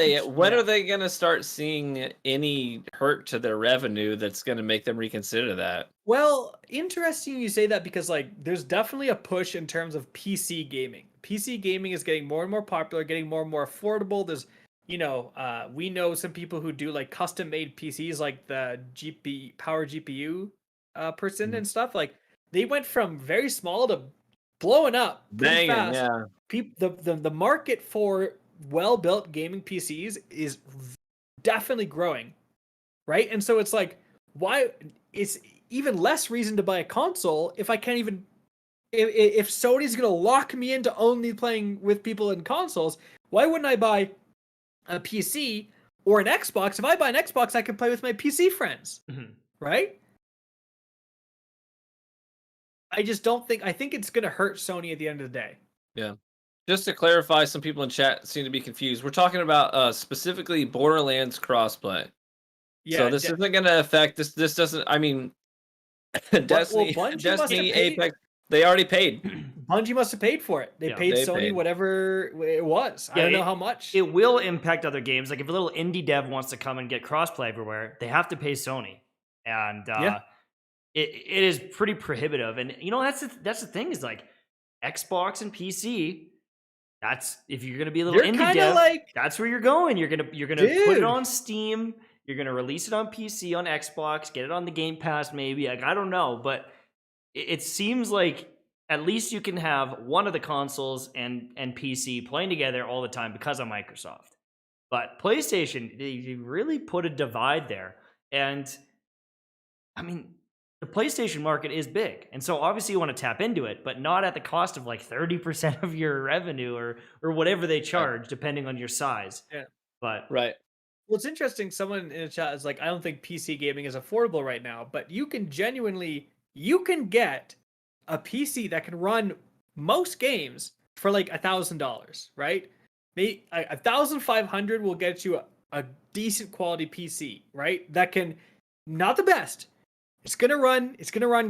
they going to start seeing any hurt to their revenue that's going to make them reconsider that? Well, interesting you say that, because like there's definitely a push in terms of PC gaming. PC gaming is getting more and more popular, getting more and more affordable. There's, we know some people who do like custom made PCs, like the power GPU person and stuff. Like they went from very small to blowing up pretty fast. The market for well-built gaming PCs is definitely growing, right? And so it's like, why it's even less reason to buy a console if I can't even, if Sony's gonna lock me into only playing with people in consoles, why wouldn't I buy a PC or an Xbox? If I buy an Xbox, I can play with my PC friends, right? I just don't think. I think it's gonna hurt Sony at the end of the day. Yeah. Just to clarify, some people in chat seem to be confused. We're talking about specifically Borderlands crossplay. Yeah. So this isn't going to affect this. This doesn't. I mean, Destiny, Apex, they already paid. Bungie must have paid for it. They paid Sony whatever it was. I don't know how much. It will impact other games. Like if a little indie dev wants to come and get crossplay everywhere, they have to pay Sony, and it is pretty prohibitive. And that's the thing is like Xbox and PC. That's if you're gonna be a little indie dev. That's where you're going. You're gonna put it on Steam. You're gonna release it on PC, on Xbox, get it on the Game Pass, maybe. Like I don't know, but it seems like at least you can have one of the consoles and PC playing together all the time because of Microsoft. But PlayStation, they really put a divide there, and I mean, the PlayStation market is big, and so obviously you want to tap into it, but not at the cost of like 30% of your revenue or whatever they charge, depending on your size. Yeah. But well, it's interesting. Someone in the chat is like, I don't think PC gaming is affordable right now, but you can get a PC that can run most games for like $1,000, right? Maybe $1,500 will get you a decent quality PC, right? That can, not the best. It's gonna run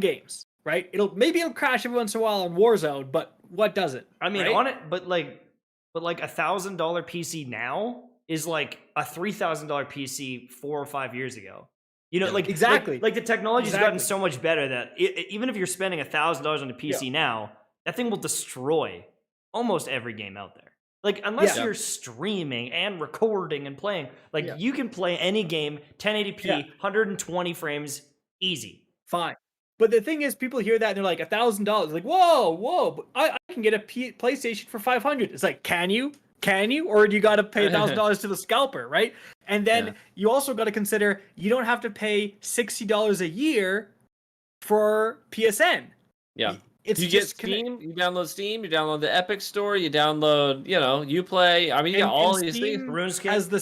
games, right? Maybe it'll crash every once in a while on Warzone, but what doesn't? I mean, on it, but like $1,000 PC now is like a $3,000 PC 4 or 5 years ago. Exactly. Like the technology's gotten so much better that even if you're spending $1,000 on a PC now, that thing will destroy almost every game out there. Like unless you're streaming and recording and playing, you can play any game 1080p, 120 frames. Easy. Fine. But the thing is, people hear that and they're like $1,000. Like, whoa, but I can get a PlayStation for $500. It's like, can you? Or do you got to pay $1,000 to the scalper, right? And then you also got to consider you don't have to pay $60 a year for PSN. Yeah. It's you get Steam, you download Steam, you download the Epic Store, you download, Uplay. I mean, you got all these things. RuneScape has the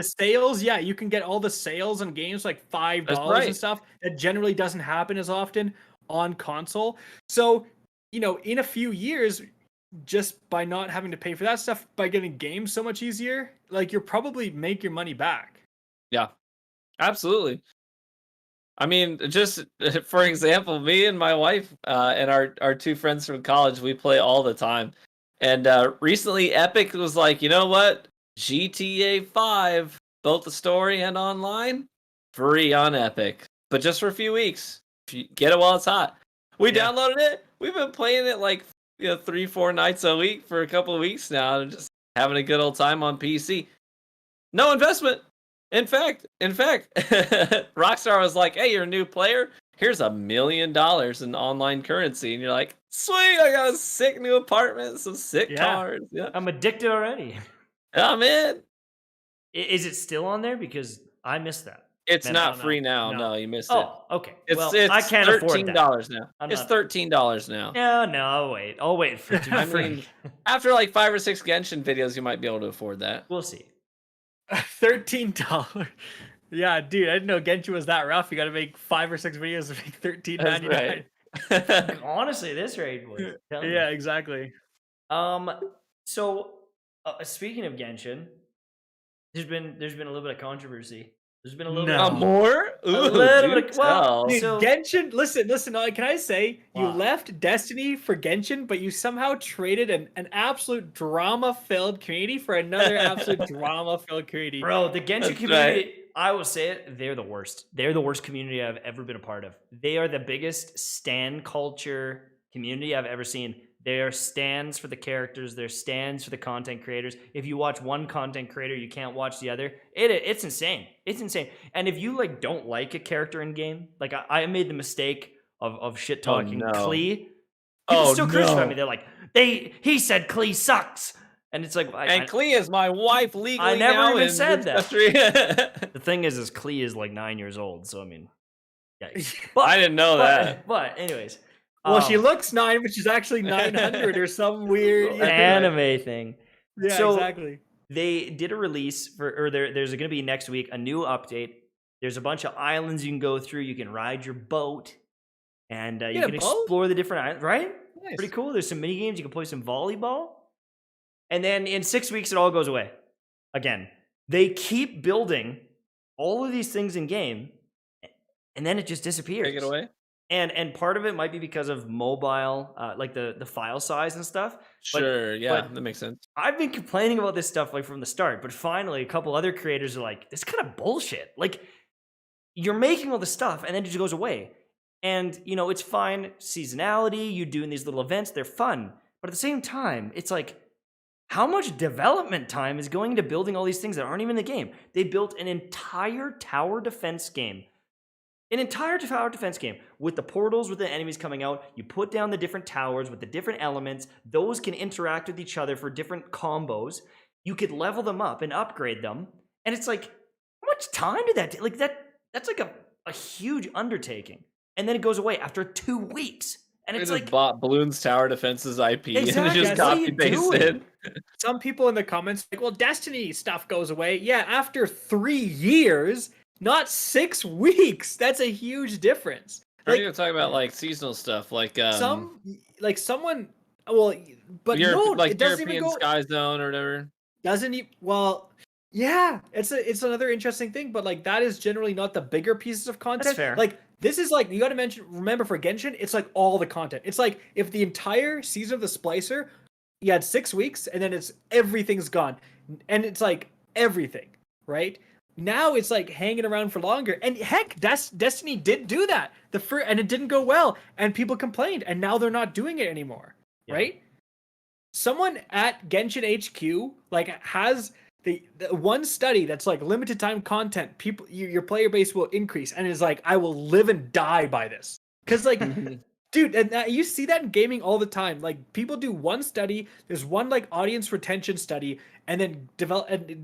sales. Yeah, you can get all the sales on games like $5 and stuff. That generally doesn't happen as often on console. So, in a few years, just by not having to pay for that stuff, by getting games so much easier, like you'll probably make your money back. Yeah, absolutely. I mean, just for example, me and my wife and our two friends from college, we play all the time. And recently, Epic was like, you know what? GTA 5, both the story and online, free on Epic. But just for a few weeks. If you get it while it's hot. We downloaded it. We've been playing it like 3-4 nights a week for a couple of weeks now. And just having a good old time on PC. No investment. In fact, Rockstar was like, hey, you're a new player. Here's $1 million in online currency. And you're like, sweet, I got a sick new apartment, some sick cars. Yeah. I'm addicted already. I'm in. Is it still on there? Because I missed that. It's not free now. No, you missed it. Oh, okay. It's I can't afford that. $13 now. It's $13 now. No, I'll wait. I'll wait for it to be free. Mean, after like 5 or 6 Genshin videos, you might be able to afford that. We'll see. $13. Yeah, dude, I didn't know Genshin was that rough. You got to make 5 or 6 videos to make $13.99. Right. Honestly, this rate was. Yeah, exactly. So speaking of Genshin, there's been a little bit of controversy. There's been a little bit more. Ooh, a little bit. Dude, Genshin. Listen. Can I say you left Destiny for Genshin, but you somehow traded an absolute drama-filled community for another absolute drama-filled community? Bro, the Genshin community. Right. I will say it. They're the worst. They're the worst community I've ever been a part of. They are the biggest stan culture community I've ever seen. They are stands for the characters. They're stands for the content creators. If you watch one content creator, you can't watch the other. It's insane. It's insane. And if you don't like a character in game, like I made the mistake of shit talking Klee. People still crucify me. They're like, he said Klee sucks. And it's like, Klee is my wife legally. I never even said that. The thing is Klee is like 9 years old. So I mean, yikes. I didn't know that. But anyways. Well, she looks 9, but she's actually 900 or some weird anime thing. Yeah, so exactly. They did a release there's going to be next week a new update. There's a bunch of islands you can go through. You can ride your boat, and you can explore the different islands. Right? Nice. Pretty cool. There's some mini games. You can play some volleyball, and then in 6 weeks it all goes away. Again, they keep building all of these things in game, and then it just disappears. Take it away. And part of it might be because of mobile, like the file size and stuff. Sure, but that makes sense. I've been complaining about this stuff from the start, but finally a couple other creators are like, this kind of bullshit. Like, you're making all this stuff and then it just goes away. And, it's fine, seasonality, you doing these little events, they're fun. But at the same time, it's like, how much development time is going into building all these things that aren't even in the game? They built an entire tower defense game. An entire tower defense game with the portals, with the enemies coming out. You put down the different towers with the different elements. Those can interact with each other for different combos. You could level them up and upgrade them. And it's like, how much time did that take? Like that's like a huge undertaking. And then it goes away after 2 weeks. And it's like bought Bloons Tower Defense's IP exactly. and just copy pasted. Some people in the comments like, well, Destiny stuff goes away. Yeah, after 3 years. Not 6 weeks. That's a huge difference. Are you talking about like seasonal stuff, like someone? Well, but no, like it doesn't European even go. Sky Zone or whatever. Doesn't he? Well, yeah, it's another interesting thing, but like that is generally not the bigger pieces of content. That's fair. Like this is like you got to remember for Genshin, it's like all the content. It's like if the entire season of the Splicer, you had 6 weeks, and then everything's gone, and it's like everything, right? Now it's like hanging around for longer, and heck, Destiny did do that and it didn't go well, and people complained, and now they're not doing it anymore, right? Someone at Genshin HQ has the one study that's like limited time content. People, your player base will increase, and is like, I will live and die by this Because like, dude, and you see that in gaming all the time. Like people do one study, there's one like audience retention study, and then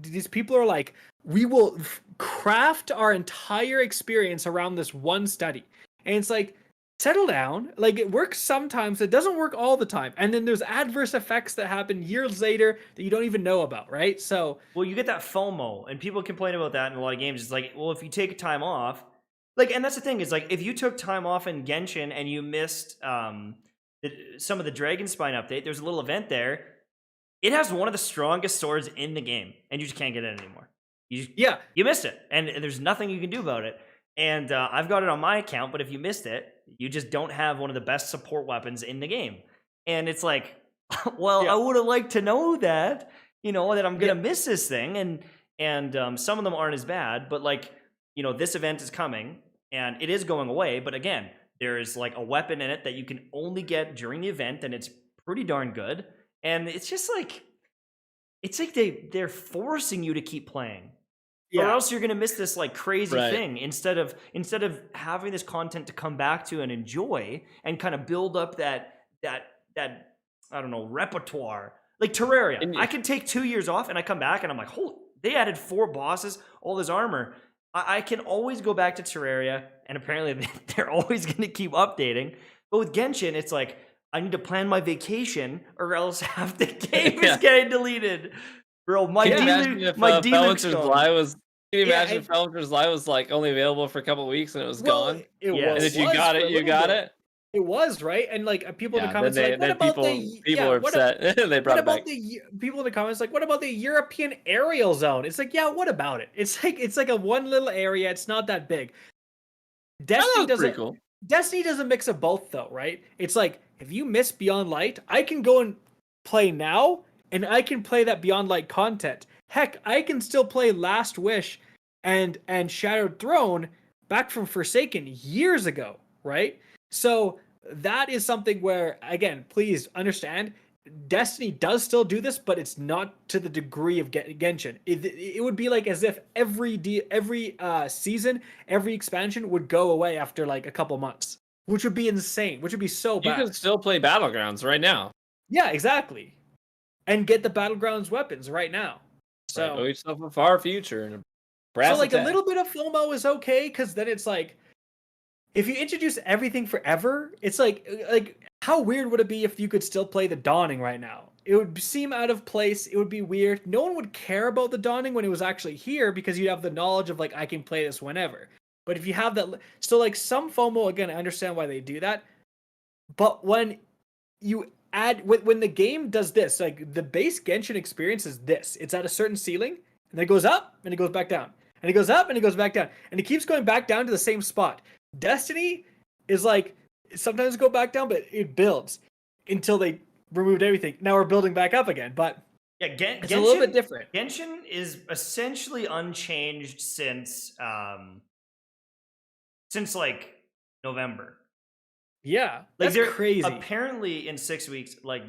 these people are like, we will craft our entire experience around this one study. And it's like, settle down. Like it works sometimes, it doesn't work all the time. And then there's adverse effects that happen years later that you don't even know about, right? So well, you get that FOMO, and people complain about that in a lot of games. It's like, well, if you take time off, like, and that's the thing is like, if you took time off in Genshin and you missed some of the Dragonspine update, there's a little event there. It has one of the strongest swords in the game, and you just can't get it anymore. You missed it, and there's nothing you can do about it. And I've got it on my account, but if you missed it, you just don't have one of the best support weapons in the game. And it's like, well, I would have liked to know that, that I'm gonna miss this thing. And some of them aren't as bad, but like, this event is coming and it is going away. But again, there's like a weapon in it that you can only get during the event, and it's pretty darn good. And it's just like, it's like they're forcing you to keep playing. Or else you're gonna miss this like crazy thing instead of having this content to come back to and enjoy and kind of build up that I don't know, repertoire. Like Terraria. I could take 2 years off and I come back and I'm like, holy, they added 4 bosses, all this armor. I can always go back to Terraria, and apparently they're always gonna keep updating. But with Genshin, it's like, I need to plan my vacation or else half the game is getting deleted. Bro, my dealer was. Can you imagine if Felonger's Live was like only available for a couple of weeks and it was gone? It was. And if you got it, you got it. It was, right? And like people in the comments like, what about people are upset. They brought it back. People in the comments like, what about the European aerial zone? It's like, yeah, what about it? It's like a one little area. It's not that big. Destiny does a mix of both though, right? It's like, if you miss Beyond Light, I can go and play now, and I can play that Beyond Light content. Heck, I can still play Last Wish and Shattered Throne back from Forsaken years ago, right? So that is something where, again, please understand, Destiny does still do this, but it's not to the degree of Genshin. It would be like as if every season, every expansion would go away after like a couple months, which would be insane, which would be so bad. You can still play Battlegrounds right now. Yeah, exactly. And get the Battlegrounds weapons right now. So owe yourself a far future and a little bit of FOMO is okay, because then it's like, if you introduce everything forever, it's like how weird would it be if you could still play the Dawning right now? It would seem out of place. It would be weird. No one would care about the Dawning when it was actually here, because you'd have the knowledge of like, I can play this whenever. But if you have that, so like some FOMO, again, I understand why they do that. But when you when the game does this, like the base Genshin experience is this. It's at a certain ceiling, and then it goes up, and it goes back down. And it goes up, and it goes back down. And it keeps going back down to the same spot. Destiny is like, sometimes go back down, but it builds until they removed everything. Now we're building back up again, but it's a little bit different. Genshin is essentially unchanged since like November. Yeah, like that's crazy. Apparently, in 6 weeks, like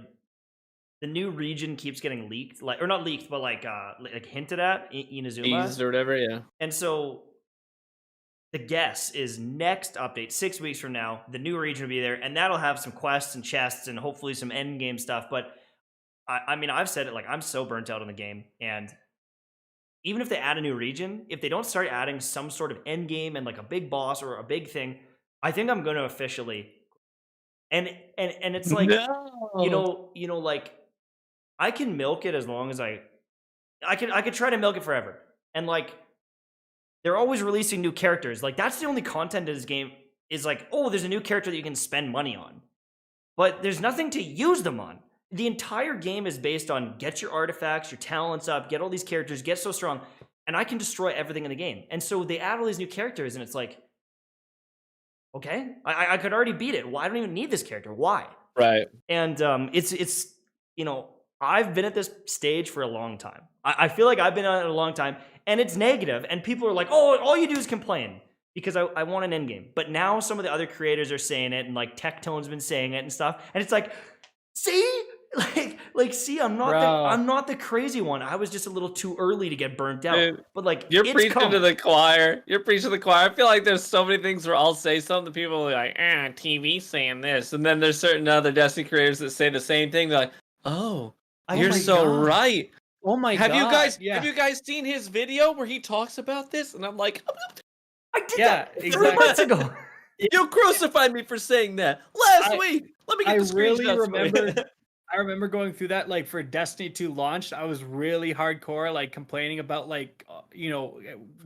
the new region keeps getting leaked, like, or not leaked, but like hinted at, Inazuma, teased or whatever. Yeah, and so the guess is next update 6 weeks from now, the new region will be there, and that'll have some quests and chests and hopefully some end game stuff. But I mean, I've said it, like, I'm so burnt out on the game, and even if they add a new region, if they don't start adding some sort of end game and like a big boss or a big thing, I think I'm going to officially. And it's like, no. Like, I can milk it as long as I could try to milk it forever. And like, they're always releasing new characters. Like, that's the only content in this game is like, oh, there's a new character that you can spend money on. But there's nothing to use them on. The entire game is based on get your artifacts, your talents up, get all these characters, get so strong, and I can destroy everything in the game. And so they add all these new characters, and it's like, okay, I could already beat it. Why I don't even need this character? Why? Right. And it's I've been at this stage for a long time. I feel like I've been on it a long time, and it's negative, and people are like, oh, all you do is complain because I want an end game. But now some of the other creators are saying it, and like Tectone's been saying it and stuff, and it's like, see, See, I'm not the crazy one. I was just a little too early to get burnt out. Dude, But like, you're it's preaching coming. to the choir. You're preaching to the choir. I feel like there's so many things where I'll say something, people are like, TV saying this. And then there's certain other Destiny creators that say the same thing. They're like, oh, you're my so God. right. Oh my Have god! have you guys seen his video where he talks about this? And I'm like, I did Yeah, that 3 exactly. months ago. you crucified me for saying that last week. Let me get I the really screenshots for you. remember. I remember going through that, like for Destiny 2 launched, I was really hardcore, like complaining about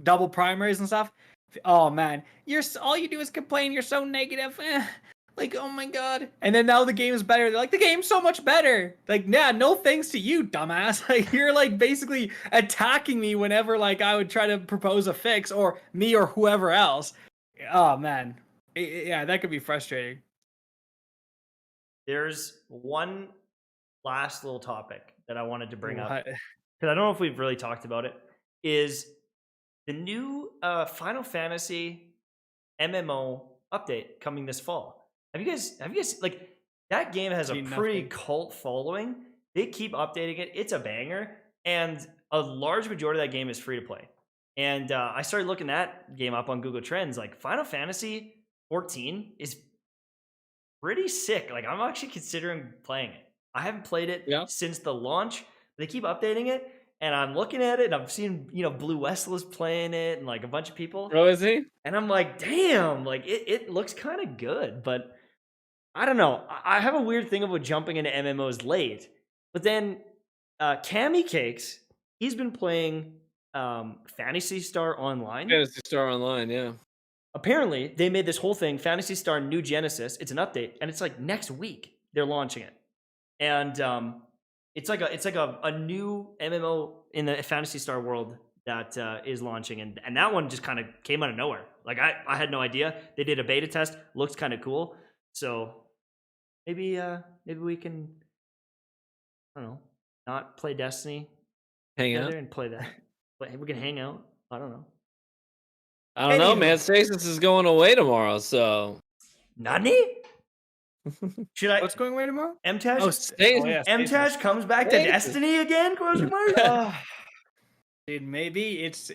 double primaries and stuff. Oh man, all you do is complain. You're so negative. Like, oh my god. And then now the game's better. They're like, the game's so much better. Like, yeah, no thanks to you, dumbass. Like, you're like basically attacking me whenever like I would try to propose a fix, or me or whoever else. Oh man, yeah, that could be frustrating. There's one last little topic that I wanted to bring up, What? because I don't know if we've really talked about it, is the new Final Fantasy MMO update coming this fall. Have you guys like, that game has a Seen pretty nothing. cult following. They keep updating it. It's a banger, and a large majority of that game is free to play. And I started looking that game up on Google Trends. Like, Final Fantasy 14 is pretty sick. Like, I'm actually considering playing it. I haven't played it Yeah. since the launch. They keep updating it, and I'm looking at it, and I've seen, Blue Wessel is playing it, and like a bunch of people. Oh, is he? And I'm like, damn, like it looks kind of good, but I don't know. I have a weird thing about jumping into MMOs late. But then Cammy Cakes, he's been playing Phantasy Star Online. Fantasy Star Online, yeah. Apparently, they made this whole thing, Phantasy Star New Genesis. It's an update, and it's like next week they're launching it. And it's like a new MMO in the Phantasy Star world that is launching, and that one just kind of came out of nowhere. Like, I had no idea. They did a beta test, looks kind of cool. So maybe we can, I don't know, not play Destiny Hang together out. and play that. But we can hang out. I don't know. I don't know, Anywho. man. Stasis is going away tomorrow, so Nani? Should I? What's going away tomorrow? Mtash? Oh, Stasis. yeah, Mtash comes back to Stasis. Destiny again? Question mark? Dude, maybe it's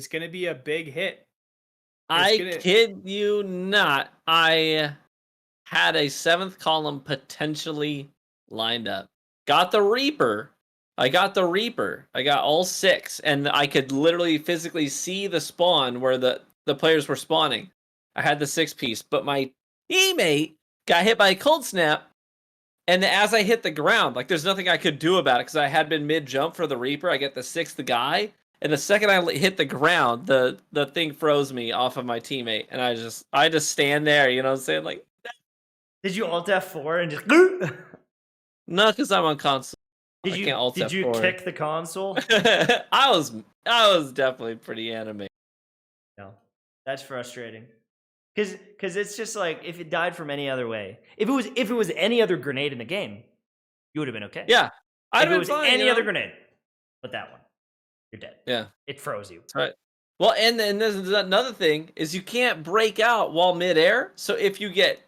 gonna be a big hit. I kid you not. I had a 7th column potentially lined up. Got the Reaper. I got all 6, and I could literally physically see the spawn where the players were spawning. I had the 6-piece, but my teammate got hit by a cold snap, and as I hit the ground, like, there's nothing I could do about it because I had been mid-jump for the Reaper. I get the 6th guy, and the second I hit the ground, the thing froze me off of my teammate, and I just stand there, you know what I'm saying? Like, Did you Alt F4 and just... no, because I'm on console. Did you kick the console? I was definitely pretty animated. No, that's frustrating. Because it's just like, if it died from any other way, if it was any other grenade in the game, you would have been okay. Yeah, if it was any other grenade, but that one, you're dead. Yeah, it froze you. That's right. Well, and then there's another thing is you can't break out while midair. So if you get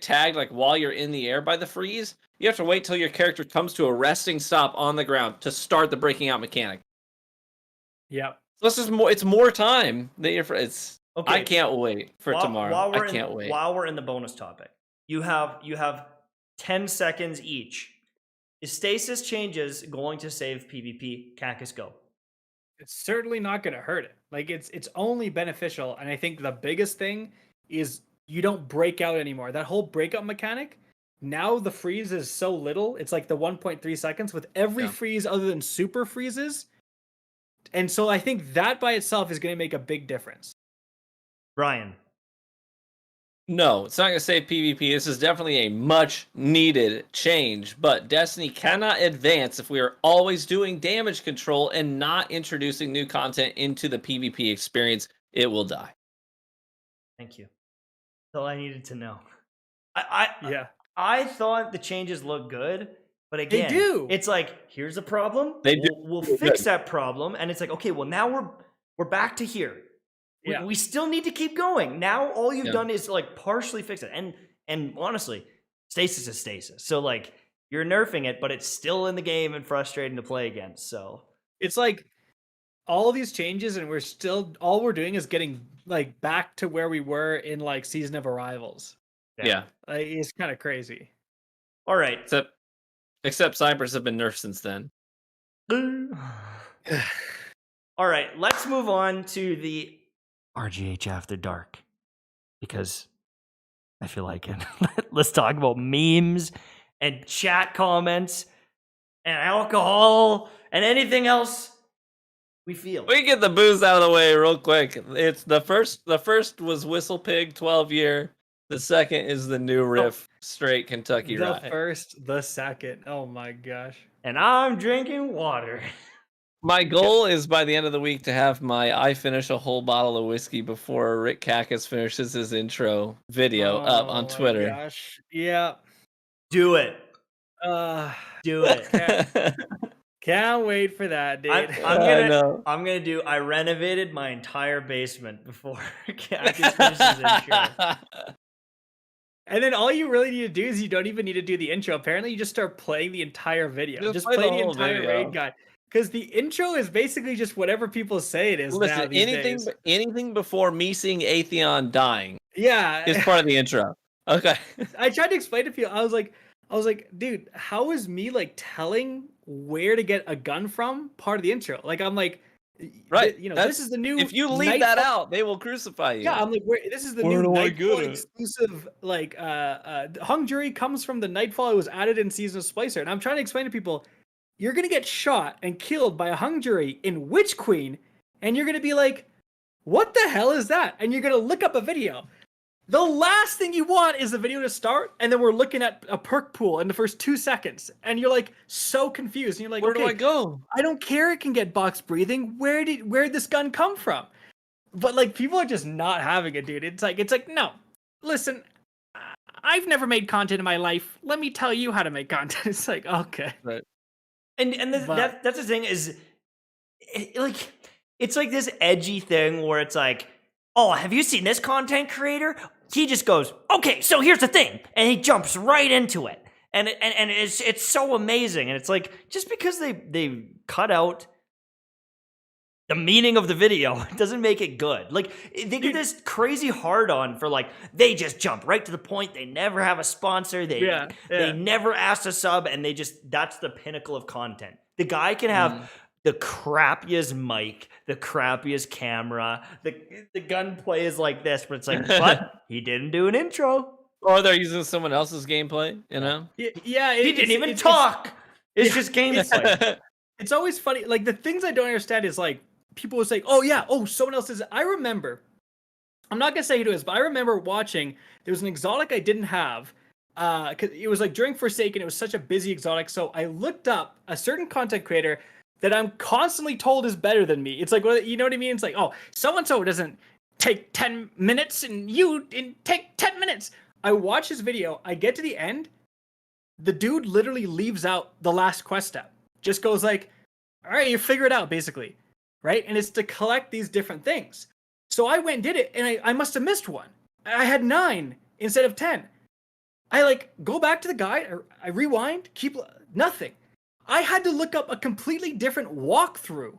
tagged like while you're in the air by the freeze, you have to wait till your character comes to a resting stop on the ground to start the breaking out mechanic. Yep. So this is more. It's more time that it's. Okay. I can't wait for tomorrow. I can't wait. While we're in the bonus topic, you have 10 seconds each. Is stasis changes going to save PvP? Kackis, go. It's certainly not going to hurt it. Like, it's only beneficial, and I think the biggest thing is you don't break out anymore. That whole breakout mechanic, now the freeze is so little. It's like the 1.3 seconds with every freeze other than super freezes. And so I think that by itself is going to make a big difference. Brian. No, it's not going to save PvP. This is definitely a much needed change, but Destiny cannot advance if we are always doing damage control and not introducing new content into the PvP experience. It will die. Thank you. That's all I needed to know. I thought the changes look good, but again, they do. It's like, here's a problem. We'll fix that problem, and it's like, okay, well, now we're back to here. Yeah. We still need to keep going. Now all you've done is like partially fix it. And honestly, stasis is stasis. So like, you're nerfing it, but it's still in the game and frustrating to play against. So It's like all these changes, and we're still all we're doing is getting like back to where we were in like Season of Arrivals. Yeah. Like, it's kind of crazy. All right. Except Cybers have been nerfed since then. All right, let's move on to the RGH After Dark, because I feel like it. Let's talk about memes and chat comments and alcohol and anything else we feel. We get the booze out of the way real quick. It's the first was Whistle Pig 12-year. The second is the new riff, straight Kentucky Rye. The first, the second. Oh my gosh. And I'm drinking water. My goal is by the end of the week to have I finish a whole bottle of whiskey before Rick Kackis finishes his intro video up on Twitter. Gosh. Yeah. Do it. Do it. Can't wait for that, dude. I'm gonna do. I renovated my entire basement before Kackis finishes his intro. And then all you really need to do is you don't even need to do the intro. Apparently, you just start playing the entire video. Just play the entire raid guide. Because the intro is basically just whatever people say it is. Listen, now these days. anything before me seeing Atheon dying, yeah, is part of the intro. Okay. I tried to explain to people. I was like, dude, how is me like telling where to get a gun from part of the intro? Like, I'm like, right, this is the new. If you leave that out, they will crucify you. Yeah, I'm like, this is the new Nightfall exclusive. Like, hung jury comes from the Nightfall. It was added in Season of Splicer, and I'm trying to explain to people, you're gonna get shot and killed by a hung jury in Witch Queen, and you're gonna be like, what the hell is that? And you're gonna look up a video. The last thing you want is the video to start, and then we're looking at a perk pool in the first 2 seconds, and you're like so confused, and you're like, where do I go? I don't care. It can get box breathing. Where did this gun come from? But like, people are just not having it, dude. It's like, no, listen, I've never made content in my life. Let me tell you how to make content. It's like, okay, right. And that's the thing is, it's like this edgy thing where it's like, oh, have you seen this content creator? He just goes, okay, so here's the thing, and he jumps right into it, and it's so amazing, and it's like, just because they cut out the meaning of the video doesn't make it good. Like, they get this crazy hard on for like, they just jump right to the point. They never have a sponsor. They never ask a sub, and that's the pinnacle of content. The guy can have the crappiest mic, the crappiest camera, the gunplay is like this, but it's like, but he didn't do an intro. Or they're using someone else's gameplay, Yeah, he didn't even talk. It's just gameplay. It's always funny. Like, the things I don't understand is like, people will say, oh yeah, someone else is. I remember, I'm not gonna say who it is, but I remember watching, there was an exotic I didn't have, because it was like during Forsaken, it was such a busy exotic, so I looked up a certain content creator that I'm constantly told is better than me. It's like, you know what I mean? It's like, oh, so-and-so doesn't take 10 minutes, and you take 10 minutes. I watch his video, I get to the end, the dude literally leaves out the last quest step. Just goes like, all right, you figure it out, basically. Right? And it's to collect these different things. So I went and did it, and I must have missed one. I had 9 instead of 10. I like go back to the guide, or I rewind, keep nothing. I had to look up a completely different walkthrough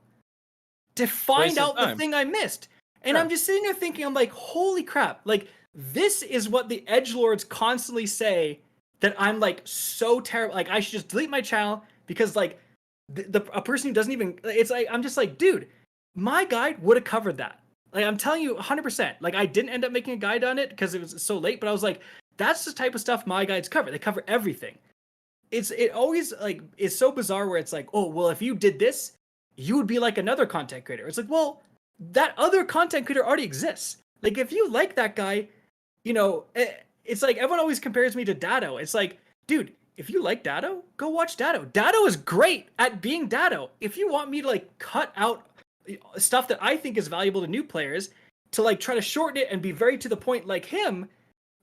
to find out the thing I missed. And I'm just sitting there thinking, I'm like, holy crap. Like, this is what the edgelords constantly say, that I'm like so terrible. Like, I should just delete my channel, because like, a person who doesn't even, it's like, I'm just like, dude, my guide would have covered that. Like, I'm telling you 100%. Like, I didn't end up making a guide on it because it was so late, but I was like, that's the type of stuff my guides cover. They cover everything. It always, like, it's so bizarre where it's like, oh, well, if you did this, you would be like another content creator. It's like, well, that other content creator already exists. Like, if you like that guy, it's like, everyone always compares me to Dado. It's like, dude, if you like Dado, go watch Dado. Dado is great at being Dado. If you want me to like cut out stuff that I think is valuable to new players, to like try to shorten it and be very to the point like him,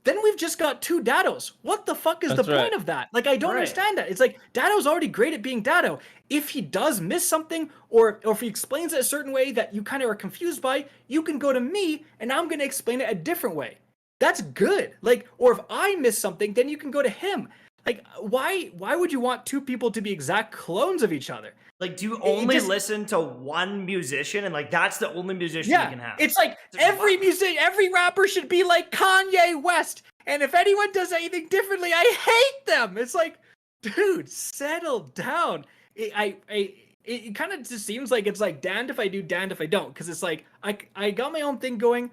then we've just got 2 Dados. What the fuck is the point of that? Like, I don't understand that. It's like, Dado's already great at being Dado. If he does miss something, or if he explains it a certain way that you kind of are confused by, you can go to me and I'm going to explain it a different way. That's good. Like, or if I miss something, then you can go to him. Like, why would you want two people to be exact clones of each other? Like, do you only listen to one musician and like that's the only musician you can have? It's like every rapper should be like Kanye West, and if anyone does anything differently, I hate them. It's like, dude, settle down. It kind of just seems like it's like damned if I do, damned if I don't, because it's like I got my own thing going.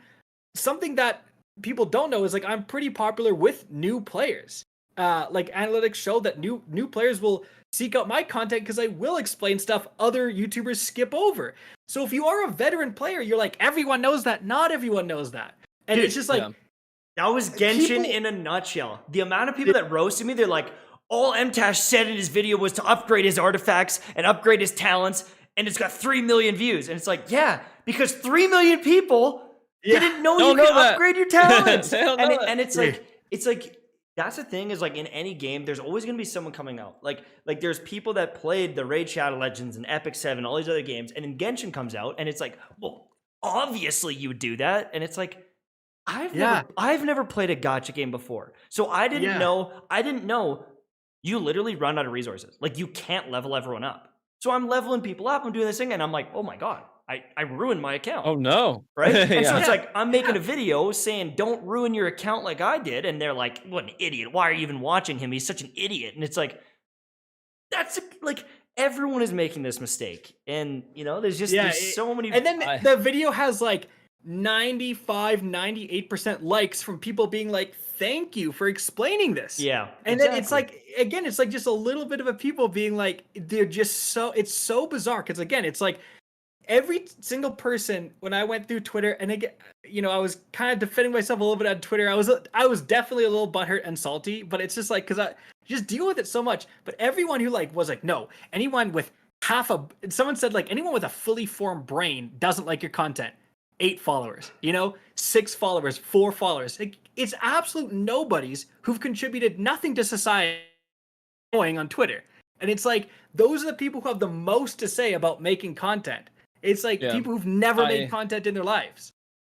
Something that people don't know is like I'm pretty popular with new players. Like analytics show that new players will seek out my content because I will explain stuff other YouTubers skip over. So if you are a veteran player, you're like, everyone knows that. Not everyone knows that. And it's just like... Yeah. That was Genshin in a nutshell. The amount of people that roasted me, they're like, all Mtashed said in his video was to upgrade his artifacts and upgrade his talents, and it's got 3 million views. And it's like, yeah, because 3 million people didn't know you could upgrade your talents. And it's like, that's the thing is like in any game, there's always going to be someone coming out. Like there's people that played the Raid Shadow Legends and Epic 7, all these other games, and then Genshin comes out, and it's like, well, obviously you would do that. And it's like, I've never played a gacha game before. So I didn't know you literally run out of resources. Like you can't level everyone up. So I'm leveling people up, I'm doing this thing, and I'm like, oh my God, I ruined my account. Oh no. Right? And so it's like, I'm making a video saying, don't ruin your account like I did. And they're like, what an idiot. Why are you even watching him? He's such an idiot. And it's like, like everyone is making this mistake. And there's just there's so many. And then the video has like 98% likes from people being like, thank you for explaining this. Yeah. And then it's like, again, it's like just a little bit of a people being like, they're just it's so bizarre. Cause again, it's like, every single person when I went through Twitter, and again, I was kind of defending myself a little bit on Twitter. I was definitely a little butthurt and salty, but it's just like, cause I just deal with it so much. But everyone who was like, no, anyone with someone said like anyone with a fully formed brain doesn't like your content. 8 followers, 6 followers, 4 followers. It's absolute nobodies who've contributed nothing to society going on Twitter. And it's like, those are the people who have the most to say about making content. It's like people who've never made content in their lives.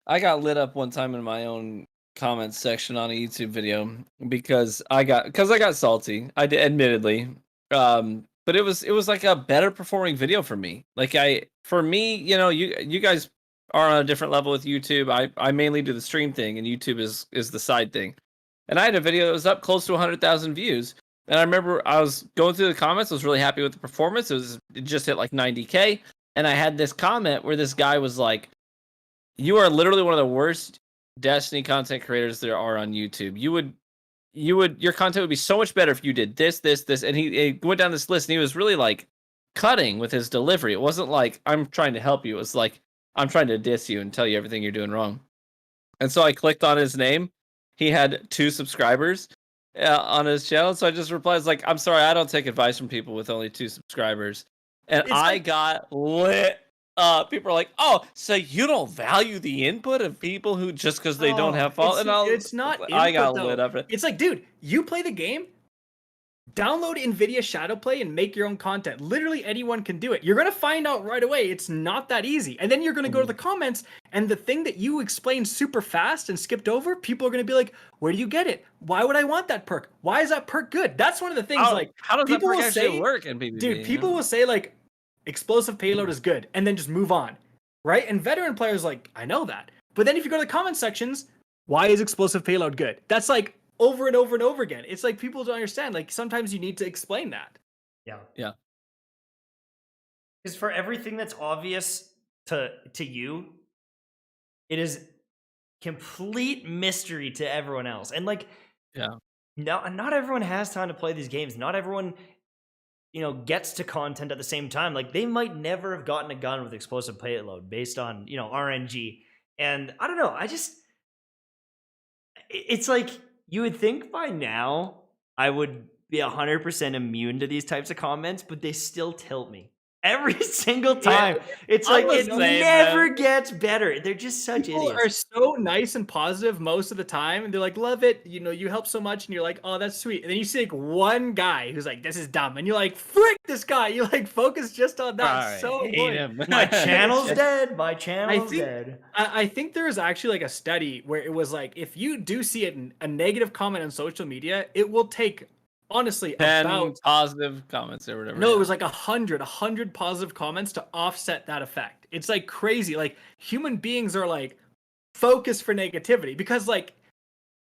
I got lit up one time in my own comments section on a YouTube video because I got salty. I did, admittedly, but it was like a better performing video for me. Like you guys are on a different level with YouTube. I mainly do the stream thing, and YouTube is the side thing. And I had a video that was up close to 100,000 views. And I remember I was going through the comments. I was really happy with the performance. It just hit like 90K. And I had this comment where this guy was like, you are literally one of the worst Destiny content creators there are on YouTube. Your content would be so much better if you did this. And he went down this list, and he was really like cutting with his delivery. It wasn't like, I'm trying to help you. It was like, I'm trying to diss you and tell you everything you're doing wrong. And so I clicked on his name. He had 2 subscribers on his channel. So I just replied, like, I'm sorry, I don't take advice from people with only 2 subscribers. And I got lit up. People are like, oh, so you don't value the input of people who just because they don't have followers? It's not input, I got lit up. It's like, dude, you play the game, download NVIDIA Shadowplay and make your own content. Literally anyone can do it. You're going to find out right away it's not that easy. And then you're going to go to the comments, and the thing that you explained super fast and skipped over, people are going to be like, where do you get it? Why would I want that perk? Why is that perk good? That's one of the things, how does people that perk will actually say, work in PvP? Dude, people will say like, explosive payload is good, and then just move on, right? And veteran players like, I know that. But then if you go to the comment sections, why is explosive payload good? That's like, over and over and over again. It's like people don't understand. Like sometimes you need to explain that. Yeah. Because for everything that's obvious to you, it is complete mystery to everyone else. And like, not everyone has time to play these games. Not everyone, gets to content at the same time. Like they might never have gotten a gun with explosive payload based on, RNG. And I don't know. It's like, you would think by now I would be 100% immune to these types of comments, but they still tilt me. Every single time. It's like it never gets better. They're just such idiots. People are so nice and positive most of the time, and they're like, love it. You help so much, and you're like, oh, that's sweet. And then you see like one guy who's like, this is dumb. And you're like, frick this guy. You like focus just on that. So annoying. My channel's dead. My channel's dead. I think there is actually like a study where it was like, if you do see a negative comment on social media, it will take honestly 10 about positive comments or whatever. no, yeah. it was like 100 positive comments to offset that effect. It's like crazy. Like human beings are like focused for negativity because like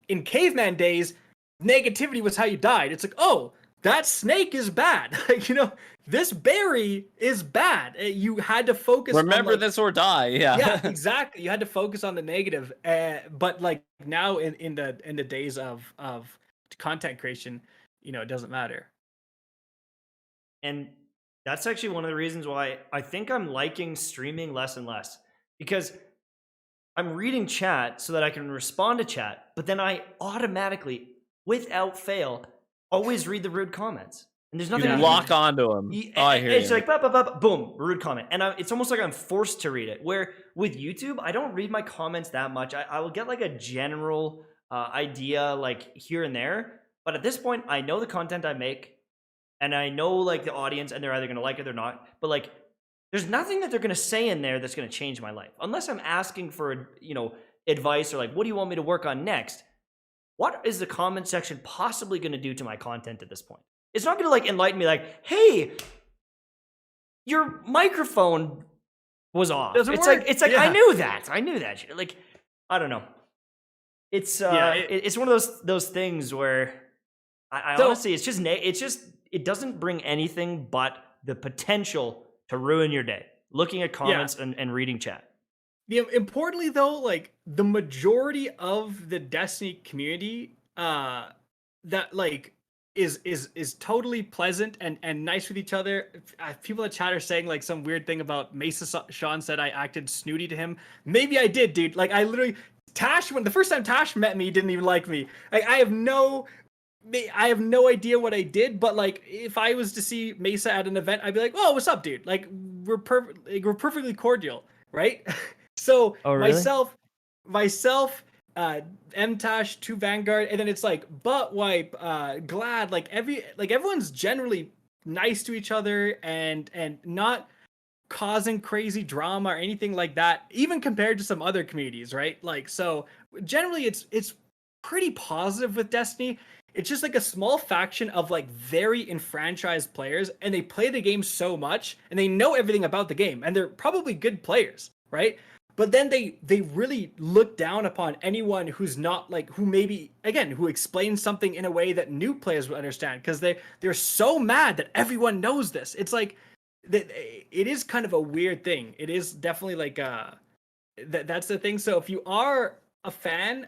in caveman days, negativity was how you died. It's like, oh, that snake is bad. Like, you know, this berry is bad. You had to focus Remember on, like, this or die. yeah, Yeah. exactly. You had to focus on the negative. But like now in the days of content creation, you know, it doesn't matter. And that's actually one of the reasons why I think I'm liking streaming less and less, because I'm reading chat so that I can respond to chat, but then I automatically, without fail, always read the rude comments. And there's nothing You I can lock onto them. Oh, I hear it's you. like, boom, rude comment. And it's almost like I'm forced to read it. Where with YouTube, I don't read my comments that much. I will get like a general idea like here and there. But at this point, I know the content I make and I know like the audience and they're either going to like it or not. But like, there's nothing that they're going to say in there that's going to change my life. Unless I'm asking for, you know, advice or like, what do you want me to work on next? What is the comment section possibly going to do to my content at this point? It's not going to like enlighten me like, hey, your microphone was off. Doesn't It's work. like, it's like, Yeah. I knew that shit. Like, I don't know. It's it's one of those things where I So- honestly, it's just it doesn't bring anything but the potential to ruin your day. Looking at comments and reading chat. Importantly though, like the majority of the Destiny community that like is totally pleasant and nice with each other. People in the chat are saying like some weird thing about Mesa. Sean said I acted snooty to him. Maybe I did, dude. Like I literally when the first time Tash met me, he didn't even like me. Like I have no idea what I did, but like if I was to see Mesa at an event, I'd be like, "Oh, what's up, dude?" Like we're perfectly cordial, right? So Oh, really? myself, Mtashed to Vanguard, and then it's like butt wipe, glad, like everyone's generally nice to each other and not causing crazy drama or anything like that, even compared to some other communities, right? Like so generally it's pretty positive with Destiny. It's just like a small faction of like very enfranchised players, and they play the game so much and they know everything about the game and they're probably good players, right? But then they really look down upon anyone who's not like who maybe again who explains something in a way that new players would understand because they're so mad that everyone knows this. It's like it is kind of a weird thing. It is definitely like that's the thing. So if you are a fan,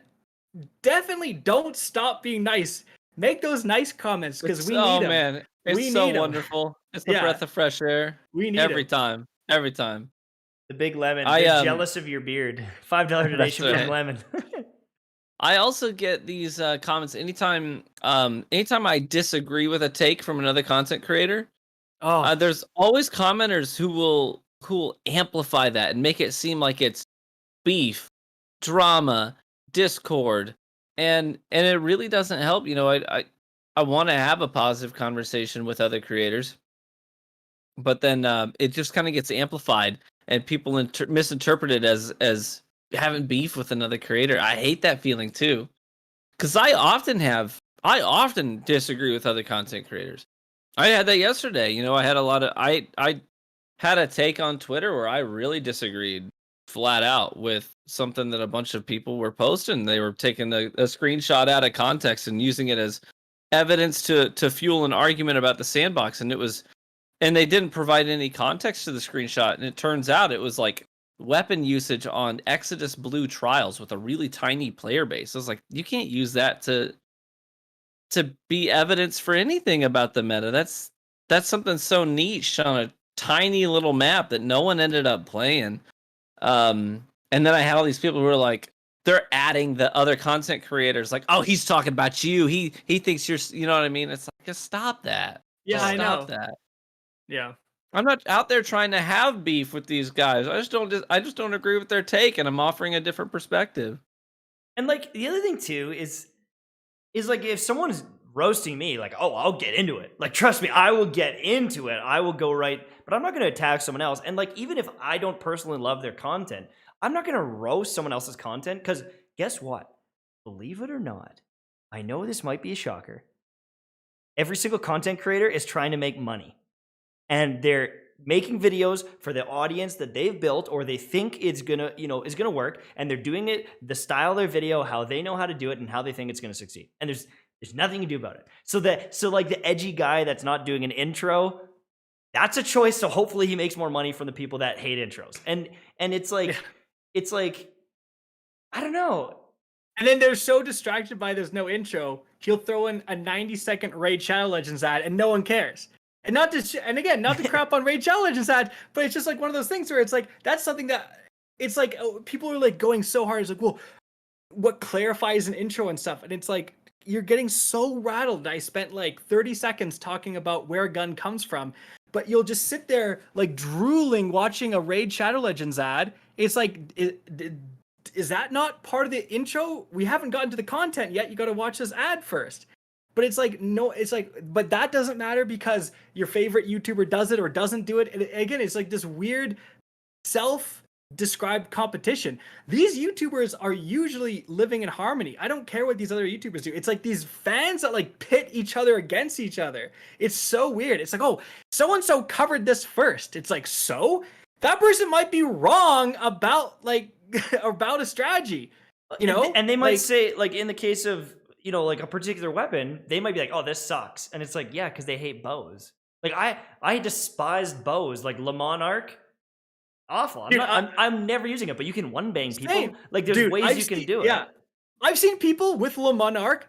definitely don't stop being nice. Make those nice comments because we need them. Man, it's We so need 'em. wonderful. It's a Yeah. breath of fresh air. We need every 'em. time. Every time. The big lemon. I, They're jealous of your beard. $5 donation for right. Big Lemon. I also get these comments anytime I disagree with a take from another content creator. Oh, There's always commenters who will amplify that and make it seem like it's beef, drama, discord, and it really doesn't help. You know, I want to have a positive conversation with other creators, but then it just kind of gets amplified, and people misinterpret it as having beef with another creator. I hate that feeling too, because I often disagree with other content creators. I had that yesterday. You know, I had I had a take on Twitter where I really disagreed flat out with something that a bunch of people were posting. They were taking a screenshot out of context and using it as evidence to fuel an argument about the sandbox, and they didn't provide any context to the screenshot, and it turns out it was like weapon usage on Exodus Blue trials with a really tiny player base. I was like, you can't use that to be evidence for anything about the meta. That's something so niche on a tiny little map that no one ended up playing. And then I had all these people who were like, they're adding the other content creators, like, oh, he's talking about you. He thinks you're, you know what I mean? It's like, just stop that. yeah, Just I know. Stop that. Yeah. I'm not out there trying to have beef with these guys. I just don't agree with their take, and I'm offering a different perspective. And like the other thing too is like if someone's roasting me, like, oh, I'll get into it. Like, trust me, I will get into it. I will go right, but I'm not going to attack someone else. And like, even if I don't personally love their content, I'm not going to roast someone else's content because guess what? Believe it or not, I know this might be a shocker. every single content creator is trying to make money. And they're making videos for the audience that they've built or they think is gonna work, and they're doing it the style of their video, how they know how to do it, and how they think it's gonna succeed. And there's nothing you can do about it. So like the edgy guy that's not doing an intro, that's a choice. So hopefully he makes more money from the people that hate intros. And it's like I don't know. And then they're so distracted by there's no intro, he'll throw in a 90-second Raid Shadow Legends ad and no one cares. And not to crap on Raid Shadow Legends ad, but it's just like one of those things where it's like, that's something that it's like people are like going so hard. It's like, well, what clarifies an intro and stuff? And it's like, you're getting so rattled. I spent like 30 seconds talking about where a gun comes from, but you'll just sit there like drooling watching a Raid Shadow Legends ad. It's like, is that not part of the intro? We haven't gotten to the content yet. You got to watch this ad first. But it's like, no, it's like, but that doesn't matter because your favorite YouTuber does it or doesn't do it. And again, it's like this weird self-described competition. These YouTubers are usually living in harmony. I don't care what these other YouTubers do. It's like these fans that like pit each other against each other. It's so weird. It's like, oh, so-and-so covered this first. It's like, so? That person might be wrong about like, about a strategy, you know? And they might say, like, in the case of, you know, like a particular weapon, they might be like, oh, this sucks. And it's like, yeah, because they hate bows. Like I despised bows, like Le Mans Arc. Awful. I'm never using it, but you can one bang people. Same. Like there's ways you can do it. Yeah. I've seen people with Le Mans Arc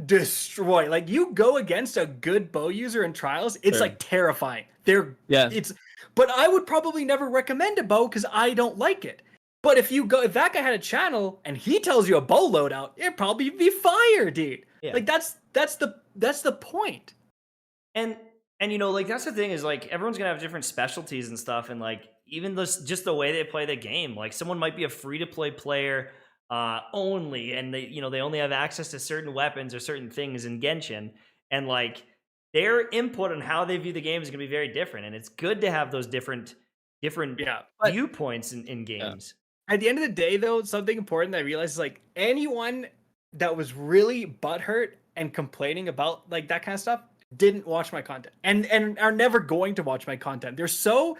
destroy. Like you go against a good bow user in trials, it's like terrifying. But I would probably never recommend a bow because I don't like it. But if that guy had a channel and he tells you a bow loadout, it'd probably be fire, dude. Yeah. Like that's the point. And you know, like that's the thing is like everyone's gonna have different specialties and stuff, and like even just the way they play the game. Like someone might be a free to play player only, and they only have access to certain weapons or certain things in Genshin, and like their input on how they view the game is gonna be very different. And it's good to have those different viewpoints in games. At the end of the day, though, something important that I realized is like anyone that was really butthurt and complaining about like that kind of stuff didn't watch my content and are never going to watch my content. They're so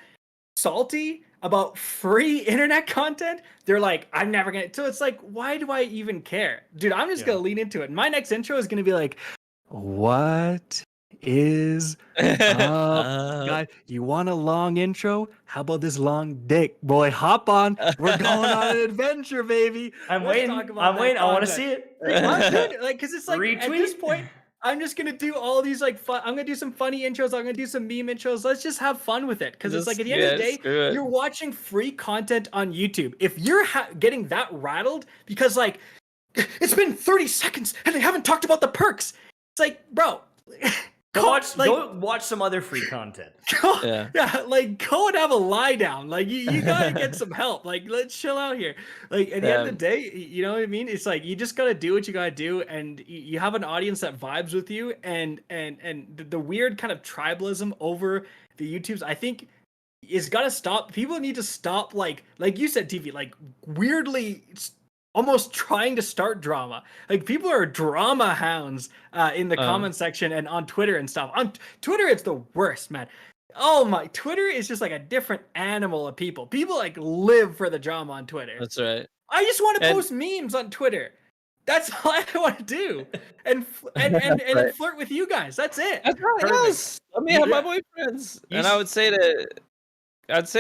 salty about free internet content. They're like, I'm never gonna. So it's like, why do I even care, dude? I'm just gonna lean into it. My next intro is gonna be like, what is guys, you want a long intro? How about this long dick, boy? Hop on, we're going on an adventure, baby. I'm waiting. I want to see it. Like, because it's like retweet. At this point, I'm just gonna do all these like fun. I'm gonna do some funny intros. I'm gonna do some meme intros. Let's just have fun with it. Because it's like at the end of the day, you're watching free content on YouTube. If you're getting that rattled because like it's been 30 seconds and they haven't talked about the perks, it's like, bro. Go watch some other free content. Go and have a lie down. Like you gotta get some help. Like let's chill out here. Like at the end of the day, you know what I mean? It's like you just gotta do what you gotta do, and you have an audience that vibes with you. And the weird kind of tribalism over the YouTubes, I think, is gotta stop. People need to stop like you said, TV, like weirdly. Almost trying to start drama. Like people are drama hounds in the comment section and on Twitter and stuff. On Twitter, it's the worst, man. Oh my, Twitter is just like a different animal of people. People like live for the drama on Twitter. That's right. I just want to post memes on Twitter. That's all I want to do, and flirt with you guys. That's it. That's right. Yes. Let me have my boyfriends. And I would say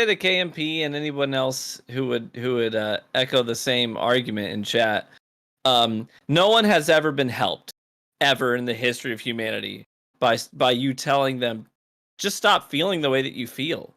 to KMP and anyone else who would echo the same argument in chat. No one has ever been helped ever in the history of humanity by you telling them just stop feeling the way that you feel.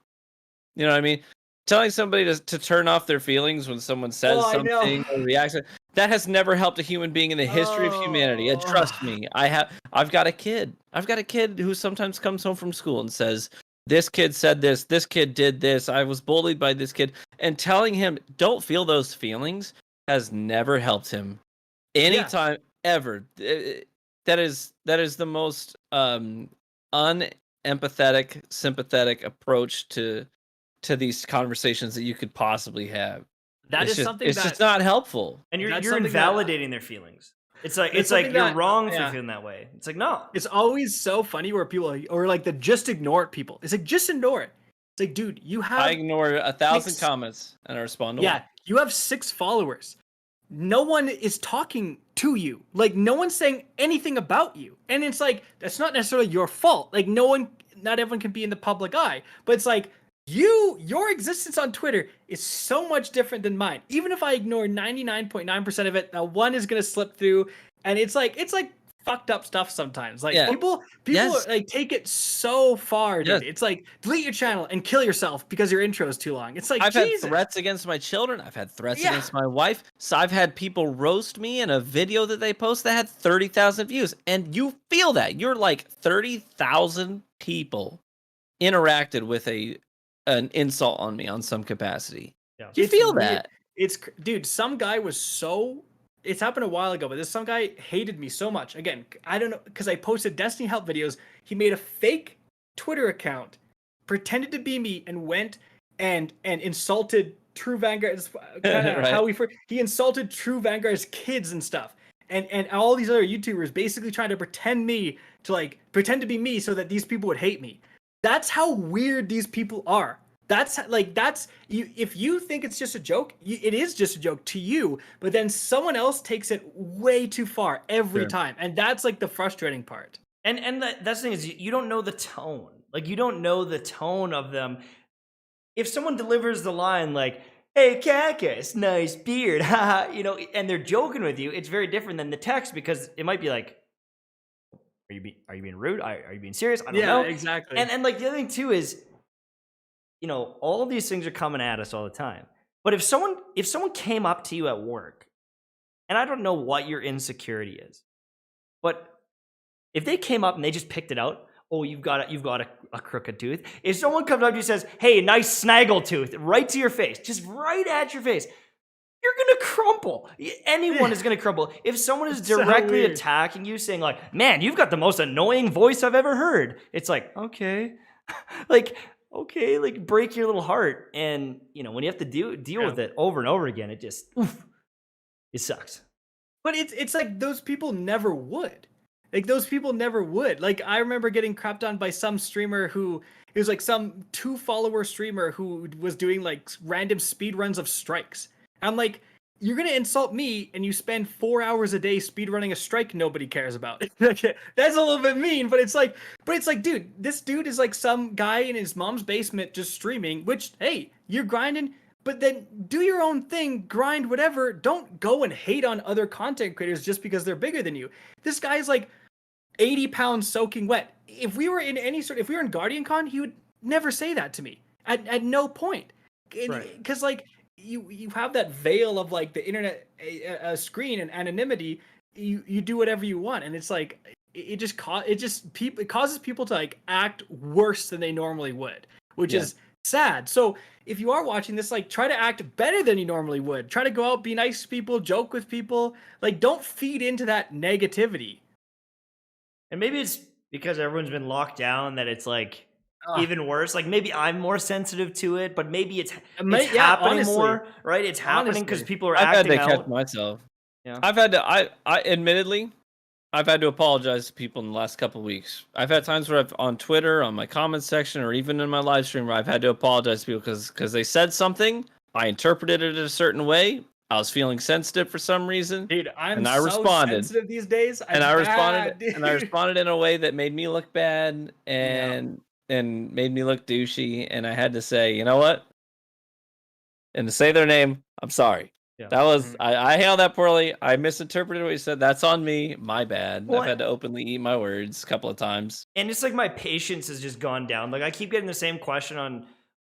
You know what I mean? Telling somebody to turn off their feelings when someone says something or reacts, that has never helped a human being in the history of humanity. And trust me, I've got a kid. I've got a kid who sometimes comes home from school and says, this kid said this kid did this, I was bullied by this kid. And telling him, don't feel those feelings has never helped him anytime ever. That is the most unempathetic, sympathetic approach to these conversations that you could possibly have. It's just something just not helpful. And you're invalidating their feelings. It's like It's you're something that- wrong for yeah. feeling that way. It's like no. It's always so funny where people or like the just ignore it people. It's like just ignore it. It's like, dude, you have I ignore 1,000 six- comments and I respond to yeah, one. you have 6 followers. No one is talking to you. Like no one's saying anything about you. And it's like that's not necessarily your fault. Like not everyone can be in the public eye. But it's like your existence on Twitter is so much different than mine. Even if I ignore 99.9% of it, that one is gonna slip through. And it's like fucked up stuff sometimes. Like Yeah. people Yes. like take it so far, dude. Yes. It's like delete your channel and kill yourself because your intro is too long. It's like I've Jesus. had threats against my children. I've had threats Yeah. against my wife. So I've had people roast me in a video that they post that had 30,000 views. And you feel that. You're like 30,000 people interacted with an insult on me on some capacity. Yeah. You It's feel weird. that. Dude, some guy was so it's happened a while ago, but some guy hated me so much. Again, I don't know, because I posted Destiny help videos. He made a fake Twitter account, pretended to be me, and went and insulted True Vanguard. Right. He insulted True Vanguard's kids and stuff. And all these other YouTubers basically trying to pretend to be me so that these people would hate me. That's how weird these people are. That's you. If you think it's just a joke, it is just a joke to you. But then someone else takes it way too far every Sure. time, and that's like the frustrating part. And that's the thing is you don't know the tone. Like you don't know the tone of them. If someone delivers the line like, "Hey, Kackis, nice beard," haha, and they're joking with you, it's very different than the text because it might be like, "Are you being rude? Are you being serious?" I don't know. Exactly. And like the other thing too is, all of these things are coming at us all the time. But if someone came up to you at work, and I don't know what your insecurity is, but if they came up and they just picked it out, oh, you've got a crooked tooth. If someone comes up to you and says, "Hey, nice snaggle tooth," right to your face, just right at your face, you're gonna crumple. Anyone is gonna crumple. If someone is So directly weird. attacking you, saying like, "Man, you've got the most annoying voice I've ever heard," it's like, okay, okay, like break your little heart. And when you have to deal with it over and over again, it just it sucks. But it's like those people never would. Like those people never would. Like I remember getting crapped on by some streamer who it was like some 2-follower streamer who was doing like random speed runs of strikes. I'm like, you're gonna insult me and you spend 4 hours a day speed running a strike nobody cares about. That's a little bit mean, but it's like, dude, this dude is like some guy in his mom's basement just streaming, which, hey, you're grinding, but then do your own thing, grind whatever. Don't go and hate on other content creators just because they're bigger than you. This guy's like 80 pounds soaking wet. If we were in Guardian Con, he would never say that to me at no point. Right. Because like you have that veil of like the internet screen and anonymity. You do whatever you want, and it's like it causes people to like act worse than they normally would, which is sad. So if you are watching this, like try to act better than you normally would. Try to go out, be nice to people, joke with people. Like don't feed into that negativity. And maybe it's because everyone's been locked down that it's like even worse. Like maybe I'm more sensitive to it, but maybe it's happening honestly. more, right? It's happening because Honestly. people are I've had acting to catch out. myself. Yeah. I've had to. I admittedly, I've had to apologize to people in the last couple of weeks. I've had times where I've on Twitter, on my comments section, or even in my live stream, where I've had to apologize to people because they said something. I interpreted it a certain way. I was feeling sensitive for some reason. Dude, And I responded. sensitive these days. I responded in a way that made me look bad and made me look douchey, and I had to say, you know what? And to say their name, I'm sorry. Yeah. That was I handled that poorly. I misinterpreted what you said. That's on me. My bad. Well, I've had to openly eat my words a couple of times. And it's like my patience has just gone down. Like I keep getting the same question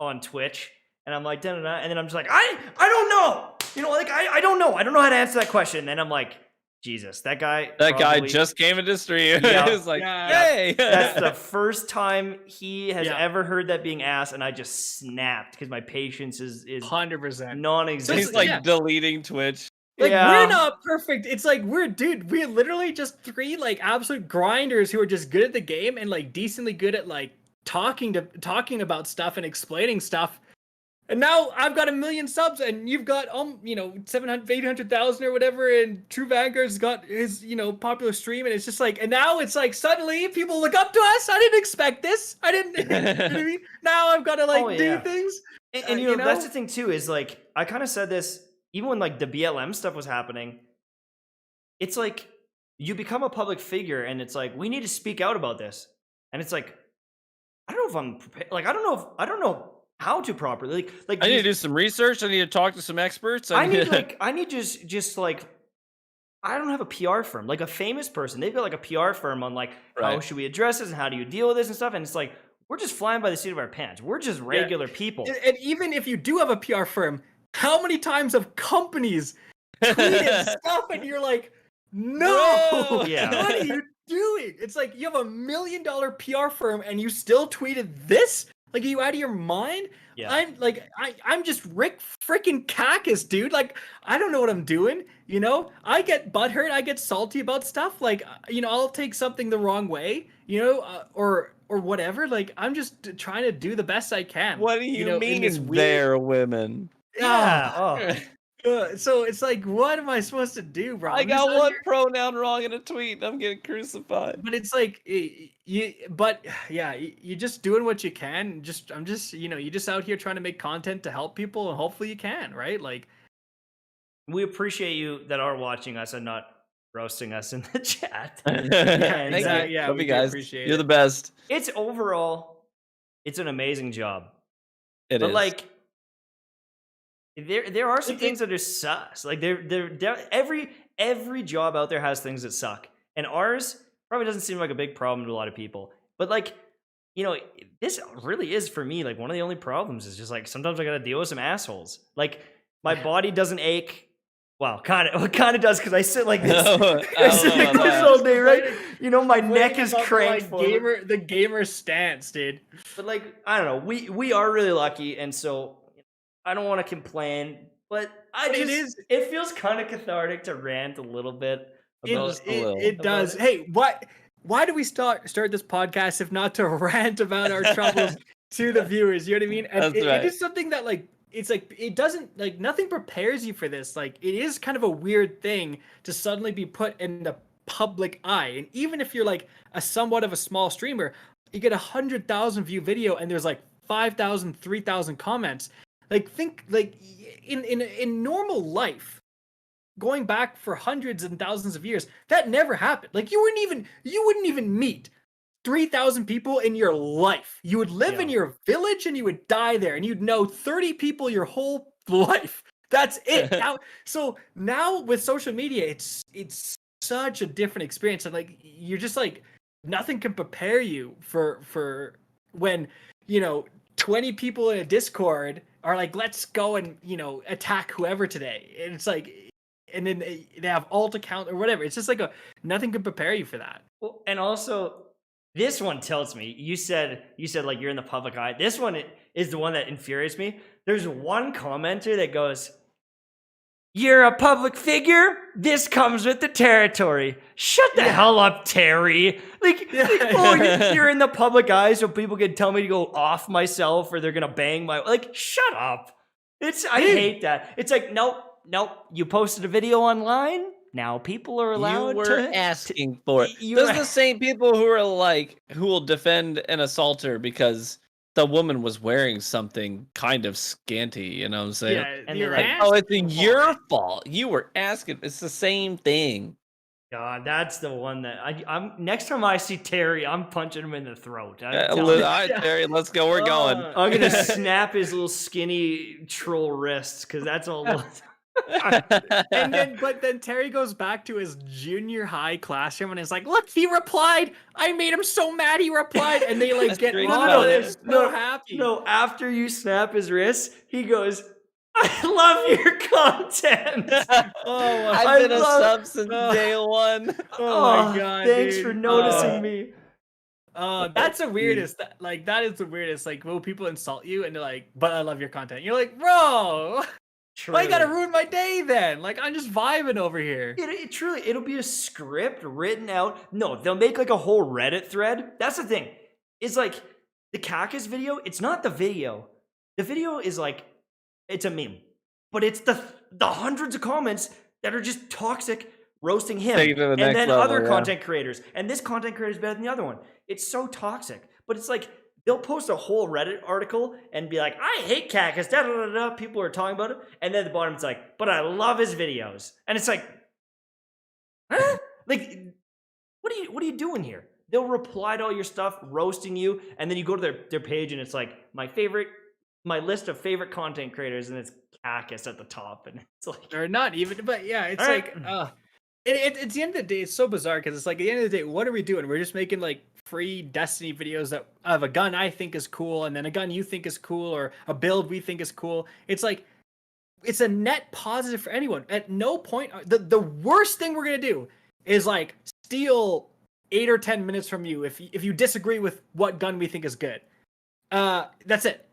on Twitch, and I'm like, da-da-da, and then I'm just like, I don't know. I don't know. I don't know how to answer that question. And then I'm like, Jesus, that guy Just came into stream. Yeah. It was like, Yeah. yay. That's the first time he has Yeah. ever heard that being asked, and I just snapped because my patience is 100%. non-existent. He's like Yeah. deleting Twitch. Like Yeah. we're not perfect. It's like we're literally just 3 like absolute grinders who are just good at the game and like decently good at like talking about stuff and explaining stuff. And now I've got 1 million subs, and you've got 700, 800,000 or whatever, and True Vanguard's got his popular stream, and it's just like, and now it's like suddenly people look up to us. I didn't expect this. I didn't. You know what I mean? Now I've got to do things. And that's the thing too, is like I kind of said this even when like the BLM stuff was happening. It's like you become a public figure, and it's like we need to speak out about this, and it's like I don't know if I'm prepared. Like I don't know how to properly like I need to do some research. I need to talk to some experts. I need just like I don't have a PR firm, like a famous person. They've got like a PR firm on like how should we address this and how do you deal with this and stuff. And it's like we're just flying by the seat of our pants. We're just regular people. And even if you do have a PR firm, how many times have companies tweeted stuff and you're like, no, what are you doing? It's like you have $1 million PR firm and you still tweeted this? Like, are you out of your mind? Yeah. I'm just Rick freaking Kackis, dude. Like, I don't know what I'm doing. I get butthurt. I get salty about stuff. Like, I'll take something the wrong way, or whatever. Like, I'm just trying to do the best I can. What do you mean they're women? Yeah. So it's like, what am I supposed to do, bro? I got one pronoun wrong in a tweet and I'm getting crucified. But it's like, you're just doing what you can. I'm just, you're just out here trying to make content to help people, and hopefully you can, right? Like, we appreciate you that are watching us and not roasting us in the chat. Exactly. Yeah, love you guys. Appreciate You're the best. It's an amazing job. But like, there are some things that are sus. Like every job out there has things that suck, and ours probably doesn't seem like a big problem to a lot of people. But like, this really is for me. Like one of the only problems is just like sometimes I got to deal with some assholes. Like my body doesn't ache. Well, kind of does because I sit like this. I sit like this all day, right? My neck is cranked. The gamer stance, dude. But like, I don't know. We are really lucky, and so. I don't want to complain, but it feels kind of cathartic to rant a little bit. It does. Hey, why do we start this podcast if not to rant about our troubles to the viewers? You know what I mean? And it is something that like, it's like, it doesn't like, nothing prepares you for this. Like, it is kind of a weird thing to suddenly be put in the public eye. And even if you're like a somewhat of a small streamer, you get 100,000 view video and there's like 5,000, 3,000 comments. Like, think like in normal life, going back for hundreds and thousands of years, that never happened. Like, you wouldn't even meet 3,000 people in your life. You would live in your village and you would die there, and you'd know 30 people your whole life. That's it. Now with social media, it's such a different experience, and like you're just like, nothing can prepare you for when 20 people in a Discord are like, let's go and attack whoever today, and it's like, and then they have alt account or whatever. It's just like nothing can prepare you for that. Well, and also this one tilts me. You said like you're in the public eye. This one is the one that infuriates me. There's one commenter that goes, "You're a public figure. This comes with the territory." Shut the hell up, Terry. You're in the public eye, so people can tell me to go off myself or they're gonna bang my. Like, shut up. I hate that. It's like, nope. You posted a video online. Now people are allowed you were to asking for it. Those are the same people who are like, who will defend an assaulter because the woman was wearing something kind of scanty, you know what I'm saying? Yeah, and they're like, oh, it's your fault. You were asking. It's the same thing. God, that's the one that I'm. Next time I see Terry, I'm punching him in the throat. All right, Terry, let's go. We're going. I'm gonna snap his little skinny troll wrists because that's all. But then Terry goes back to his junior high classroom and is like, "Look, he replied. I made him so mad. He replied." And they like get so happy. No, after you snap his wrists, he goes, "I love your content." I've been a sub since day one. Oh my god! Thanks for noticing me. That's the weirdest. That is the weirdest. Like, when people insult you and they're like, "But I love your content." You're like, "Bro, why you gotta ruin my day then? Like, I'm just vibing over here." It'll be a script written out. No, they'll make like a whole Reddit thread. That's the thing. It's like the Kackis video. It's not the video. The video is like it's a meme. But it's the hundreds of comments that are just toxic, roasting him, Take it to the and next then level, other yeah. content creators. And this content creator is better than the other one. It's so toxic. But it's like they'll post a whole Reddit article and be like, I hate Kackis, da da da da. People are talking about it, and then at the bottom it's like, but I love his videos. And it's like, huh? Like, what are you doing here? They'll reply to all your stuff, roasting you, and then you go to their page and it's like my list of favorite content creators, and it's Kackis at the top, and it's like, Or not even, but yeah, it's All like right. it's the end of the day, it's so bizarre because it's like at the end of the day, what are we doing? We're just making like free Destiny videos that of a gun I think is cool, and then a gun you think is cool, or a build we think is cool. It's like it's a net positive for anyone. At no point, the worst thing we're gonna do is like steal 8 or 10 minutes from you if you disagree with what gun we think is good. That's it.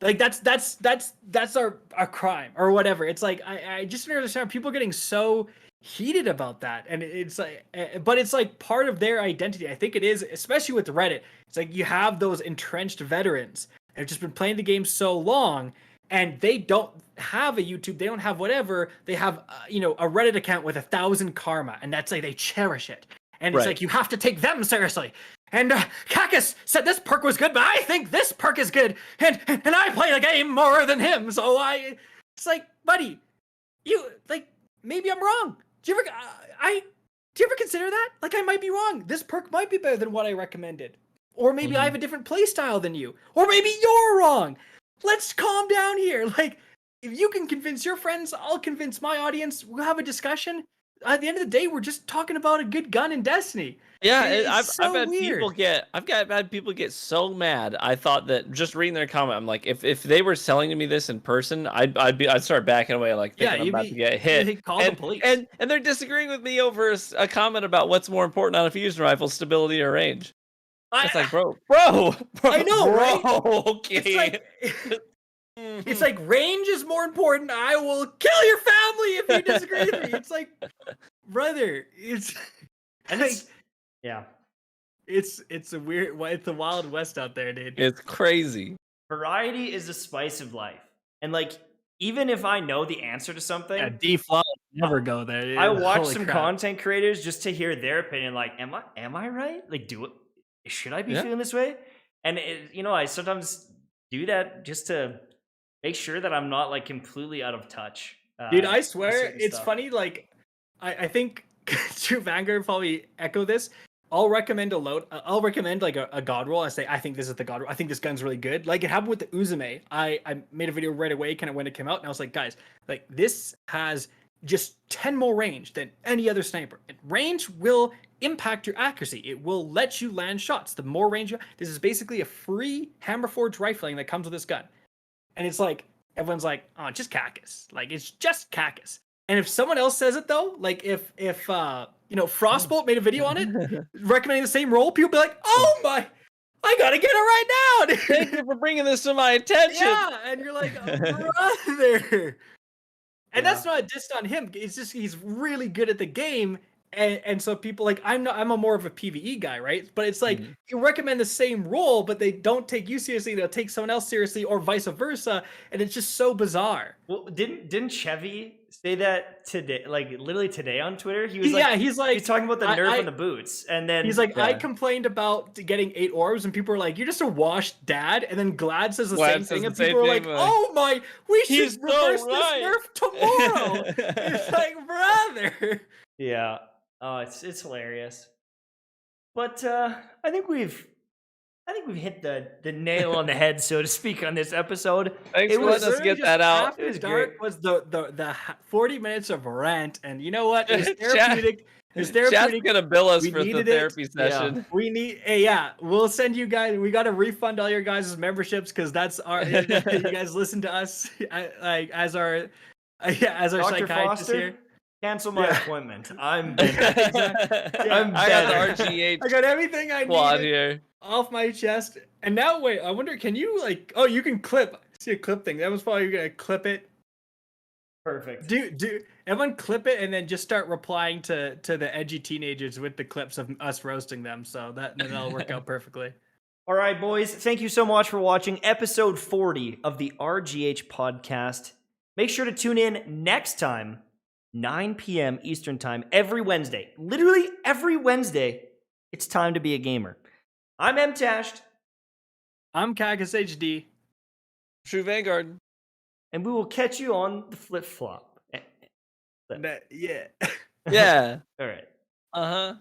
Like that's our crime or whatever. It's like I just don't understand people getting so heated about that, and it's like, but it's like part of their identity. I think it is, especially with Reddit. It's like you have those entrenched veterans that have just been playing the game so long, and they don't have a YouTube, they don't have whatever. They have a Reddit account with 1,000 karma, and that's like they cherish it. And it's Right. like you have to take them seriously. And Kackis said this perk was good, but I think this perk is good, and I play the game more than him, so it's like, buddy, you like maybe I'm wrong. Do you ever consider that? Like I might be wrong. This perk might be better than what I recommended, or maybe I have a different play style than you, or maybe you're wrong. Let's calm down here. Like if you can convince your friends, I'll convince my audience. We'll have a discussion. At the end of the day, we're just talking about a good gun in Destiny. Yeah, It's so I've had weird. people get so mad. I thought that just reading their comment, I'm like, if they were selling me this in person, I'd start backing away, like thinking I'm about to get hit. Call the police. And they're disagreeing with me over a comment about what's more important on a fusion rifle, stability or range. It's like, bro, I know, bro, right? okay. It's like range is more important. I will kill your family if you disagree with me. It's like, brother, it's and like, yeah. it's a weird, it's the Wild West out there, dude. It's crazy. Variety is the spice of life. And like, even if I know the answer to something, Yeah, deflog never go there. Dude. I watch Holy some crap. content creators just to hear their opinion. Like, am I right? Like, should I be feeling this way? And I sometimes do that just to make sure that I'm not like completely out of touch. Dude, I with swear certain it's stuff. funny. Like, I think True Vanguard probably echo this. I'll recommend like a god roll. I say I think this is the god roll. I think this gun's really good. Like it happened with the Uzume. I made a video right away, kind of when it came out, and I was like, guys, like this has just 10 more range than any other sniper. And range will impact your accuracy. It will let you land shots. The more range this is basically a free hammer forged rifling that comes with this gun. And it's like everyone's like, oh, just Kackis. Like it's just Kackis. And if someone else says it though, like if Frostbolt made a video on it recommending the same role, people be like, oh my, I gotta get it right now. Dude. Thank you for bringing this to my attention. Yeah, and you're like, oh, brother. And that's not a diss on him. It's just he's really good at the game. And so people like I'm a more of a PvE guy, right? But it's like you recommend the same role, but they don't take you seriously. They'll take someone else seriously, or vice versa, and it's just so bizarre. Well, didn't Chevy say that today? Like literally today on Twitter, he was like, he's talking about the nerf on the boots, and then he's like, I complained about getting 8 orbs, and people are like, you're just a washed dad. And then Glad says the same thing, and people are like, oh my, we should reverse this nerf tomorrow. It's like, brother. Yeah. Oh, it's hilarious. But I think we've hit the nail on the head, so to speak, on this episode. Thanks for letting us get that out. After dark was the 40 minutes of rant, and you know what? It's therapeutic. It's therapeutic. Chat's gonna bill us We for the needed therapy session. Yeah. We need, we'll send you guys. We got to refund all your guys' memberships because that's our. You guys listen to us like as our Dr. psychiatrist Foster, here. Cancel my appointment. I'm I got the RGH I got everything I squad need here. off my chest. And now, wait, I wonder, can you like? Oh, you can clip. See a clip thing. That was probably gonna clip it. Perfect. Do everyone clip it and then just start replying to the edgy teenagers with the clips of us roasting them. So that'll work out perfectly. All right, boys. Thank you so much for watching episode 40 of the RGH podcast. Make sure to tune in next time, 9 p.m. Eastern Time, every Wednesday. Literally every Wednesday, it's time to be a gamer. I'm Mtashed. I'm KackisHD. True Vanguard. And we will catch you on the flip-flop. Yeah. Yeah. All right. Uh-huh.